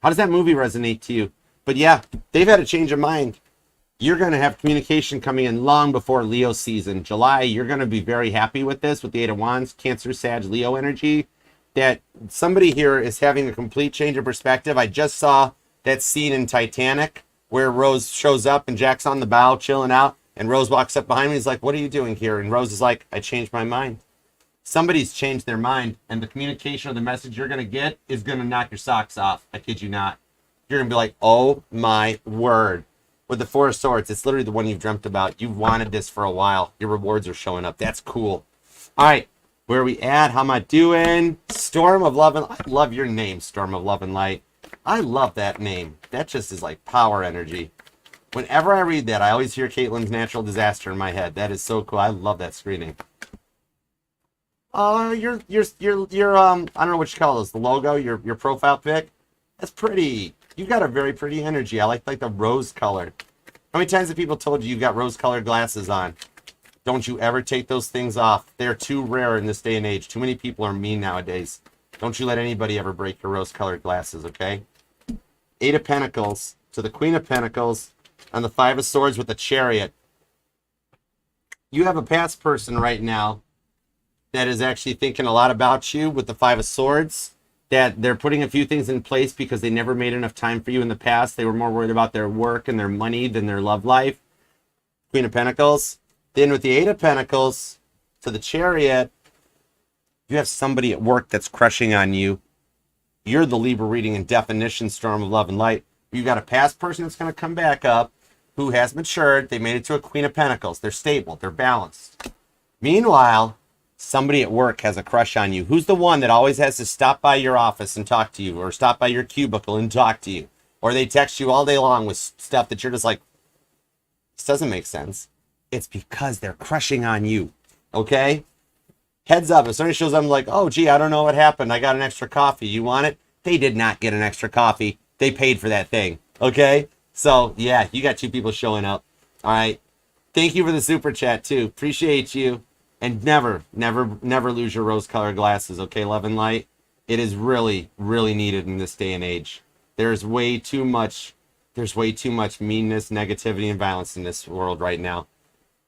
[SPEAKER 1] How does that movie resonate to you? But yeah, they've had a change of mind. You're going to have communication coming in long before Leo season. July, you're going to be very happy with this, with the Eight of Wands, Cancer, Sag, Leo energy. That somebody here is having a complete change of perspective. I just saw that scene in Titanic where Rose shows up and Jack's on the bow chilling out. And Rose walks up behind me. He's like, what are you doing here? And Rose is like, I changed my mind. Somebody's changed their mind. And the communication or the message you're going to get is going to knock your socks off. I kid you not. You're going to be like, oh my word. with the Four of Swords. It's literally the one you've dreamt about. You've wanted this for a while. Your rewards are showing up. That's cool. All right, where are we at? How am I doing? Storm of Love and I love your name, Storm of Love and Light. I love that name. That just is like power energy. Whenever I read that, I always hear Caitlin's Natural Disaster in my head. That is so cool. I love that screening. Your I don't know what you call this, the logo, your profile pic. That's pretty. You got a very pretty energy. I like the rose color. How many times have people told you got rose colored glasses on? Don't you ever take those things off. They're too rare in this day and age. Too many people are mean nowadays. Don't you let anybody ever break your rose colored glasses, okay? Eight of Pentacles to the Queen of Pentacles on the Five of Swords with the Chariot. You have a past person right now that is actually thinking a lot about you with the Five of Swords. That they're putting a few things in place because they never made enough time for you in the past. They were more worried about their work and their money than their love life. Queen of Pentacles. Then with the Eight of Pentacles to the Chariot, you have somebody at work that's crushing on you. You're the Libra reading in definition, Storm of Love and Light. You got a past person that's going to come back up who has matured. They made it to a Queen of Pentacles. They're stable. They're balanced. Meanwhile, somebody at work has a crush on you. Who's the one that always has to stop by your office and talk to you, or stop by your cubicle and talk to you, or they text you all day long with stuff that you're just like, this doesn't make sense. It's because they're crushing on you, okay? Heads up, if somebody shows up and like, oh, gee, I don't know what happened. I got an extra coffee. You want it? They did not get an extra coffee. They paid for that thing, okay? So, yeah, you got two people showing up, all right? Thank you for the super chat, too. Appreciate you. And never lose your rose-colored glasses, okay, Love and Light? It is really, really needed in this day and age. There's way too much meanness, negativity, and violence in this world right now.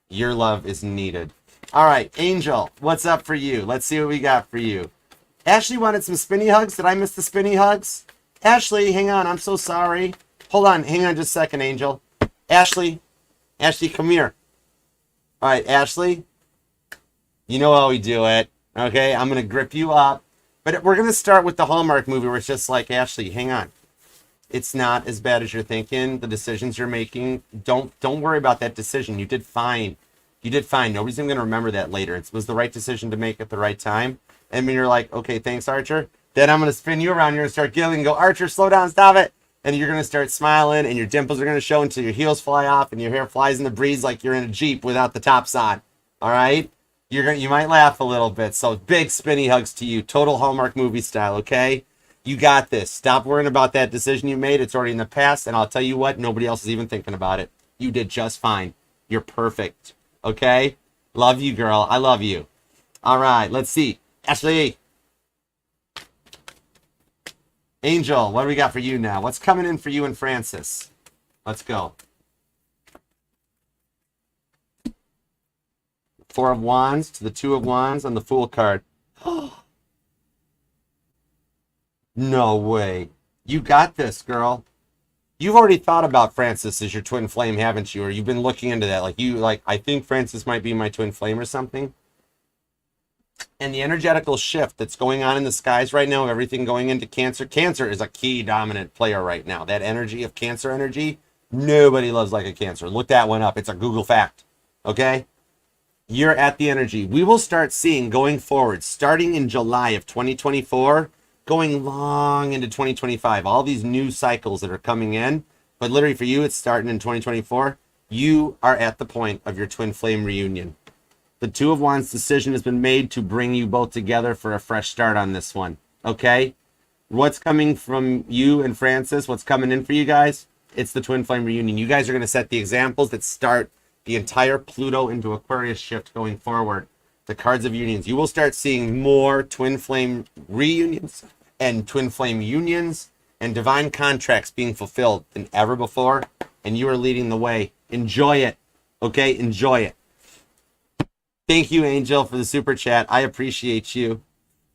[SPEAKER 1] Your love is needed. All right, Angel, what's up for you? Let's see what we got for you. Ashley wanted some spinny hugs. Did I miss the spinny hugs? Ashley, hang on. I'm so sorry. Hold on. Hang on just a second, Angel. Ashley, come here. All right, Ashley. You know how we do it, okay? I'm going to grip you up. But we're going to start with the Hallmark movie where it's just like, Ashley, hang on. It's not as bad as you're thinking. The decisions you're making, don't worry about that decision. You did fine. You did fine. Nobody's even going to remember that later. It was the right decision to make at the right time. And when you're like, okay, thanks, Archer. Then I'm going to spin you around. You're going to start giggling and go, Archer, slow down, stop it. And you're going to start smiling and your dimples are going to show until your heels fly off and your hair flies in the breeze like you're in a Jeep without the tops on. All right? You might laugh a little bit. So big spinny hugs to you. Total Hallmark movie style, okay? You got this. Stop worrying about that decision you made. It's already in the past. And I'll tell you what, nobody else is even thinking about it. You did just fine. You're perfect. Okay? Love you, girl. I love you. All right. Let's see. Ashley. Angel, what do we got for you now? What's coming in for you and Francis? Let's go. Four of Wands to the Two of Wands on the Fool card. No way. You got this, girl. You've already thought about Francis as your twin flame, haven't you? Or you've been looking into that. I think Francis might be my twin flame or something. And the energetical shift that's going on in the skies right now, everything going into Cancer. Cancer is a key dominant player right now. That energy of Cancer energy, nobody loves like a Cancer. Look that one up. It's a Google fact. Okay? You're at the energy. We will start seeing going forward, starting in July of 2024, going long into 2025, all these new cycles that are coming in. But literally for you, it's starting in 2024. You are at the point of your twin flame reunion. The Two of Wands decision has been made to bring you both together for a fresh start on this one. Okay? What's coming from you and Francis? What's coming in for you guys? It's the twin flame reunion. You guys are going to set the examples that start the entire Pluto into Aquarius shift going forward. The cards of unions. You will start seeing more twin flame reunions and twin flame unions and divine contracts being fulfilled than ever before. And you are leading the way. Enjoy it. Okay? Enjoy it. Thank you, Angel, for the super chat. I appreciate you.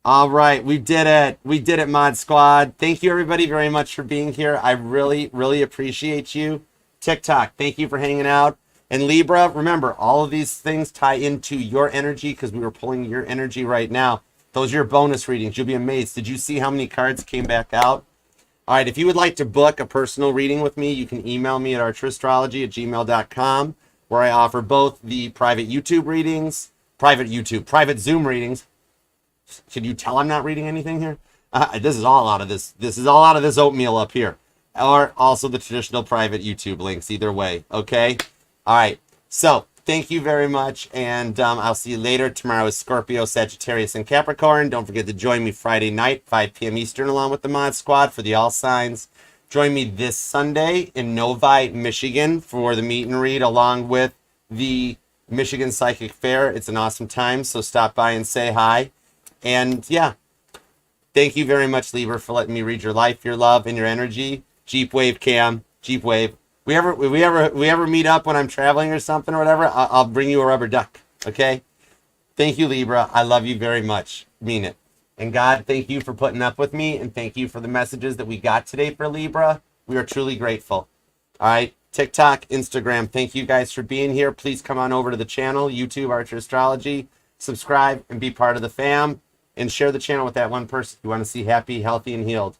[SPEAKER 1] All right. We did it. We did it, Mod Squad. Thank you, everybody, very much for being here. I really, really appreciate you. TikTok, thank you for hanging out. And Libra, remember, all of these things tie into your energy because we were pulling your energy right now. Those are your bonus readings. You'll be amazed. Did you see how many cards came back out? All right, if you would like to book a personal reading with me, you can email me at archerastrology@gmail.com, where I offer both the private YouTube readings, private Zoom readings. Should you tell I'm not reading anything here? This is all out of this. This is all out of this oatmeal up here. Or also the traditional private YouTube links, either way. Okay? All right. So, thank you very much. And I'll see you later. Tomorrow is Scorpio, Sagittarius, and Capricorn. Don't forget to join me Friday night, 5 p.m. Eastern, along with the Mod Squad for the All Signs. Join me this Sunday in Novi, Michigan for the meet and read, along with the Michigan Psychic Fair. It's an awesome time, so stop by and say hi. And yeah, thank you very much, Libra, for letting me read your life, your love, and your energy. Jeep wave, Cam. Jeep wave. We ever meet up when I'm traveling or something or whatever, I'll bring you a rubber duck. Okay? Thank you, Libra. I love you very much. Mean it. And God, thank you for putting up with me, and thank you for the messages that we got today for Libra. We are truly grateful. All right? TikTok, Instagram, thank you guys for being here. Please come on over to the channel, YouTube, Archer Astrology. Subscribe and be part of the fam. And share the channel with that one person you want to see happy, healthy, and healed.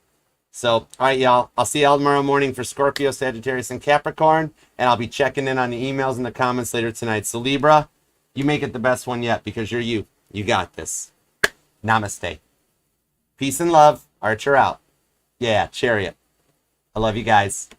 [SPEAKER 1] So, all right, y'all. I'll see y'all tomorrow morning for Scorpio, Sagittarius, and Capricorn. And I'll be checking in on the emails and the comments later tonight. So, Libra, you make it the best one yet because you're you. You got this. Namaste. Peace and love. Archer out. Yeah, Chariot. I love you guys.